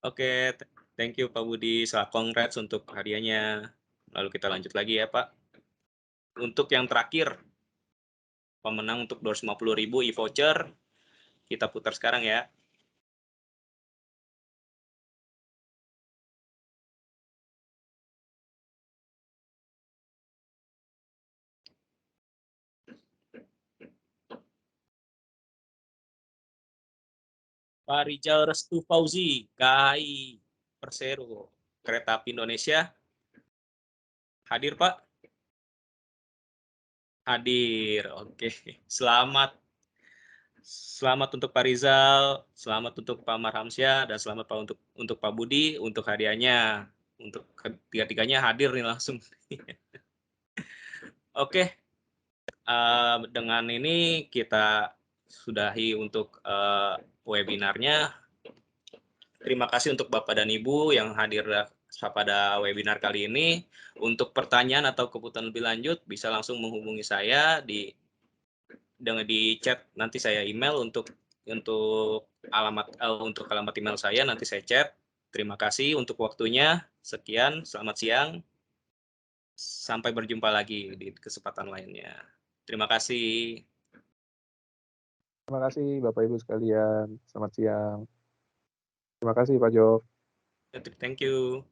Oke, thank you Pak Budi. Congrats untuk hadiahnya. Lalu kita lanjut lagi ya Pak. Untuk yang terakhir, pemenang untuk 250.000 e-voucher. Kita putar sekarang ya. Pak Rijal Restu Fauzi, KAI Persero, Kereta Api Indonesia. Hadir Pak? Hadir, oke. Selamat untuk Pak Rizal, selamat untuk Pak Marhamsyah, dan selamat Pak untuk Pak Budi untuk hadiahnya. Untuk tiga-tiganya hadir nih langsung. Oke, dengan ini kita sudahi untuk webinarnya. Terima kasih untuk Bapak dan Ibu yang hadir pada webinar kali ini. Untuk pertanyaan atau kebutuhan lebih lanjut bisa langsung menghubungi saya di chat, nanti saya email untuk alamat email saya, nanti saya chat. Terima kasih untuk waktunya. Sekian, selamat siang. Sampai berjumpa lagi di kesempatan lainnya. Terima kasih. Terima kasih Bapak Ibu sekalian. Selamat siang. Terima kasih Pak Jo. Thank you.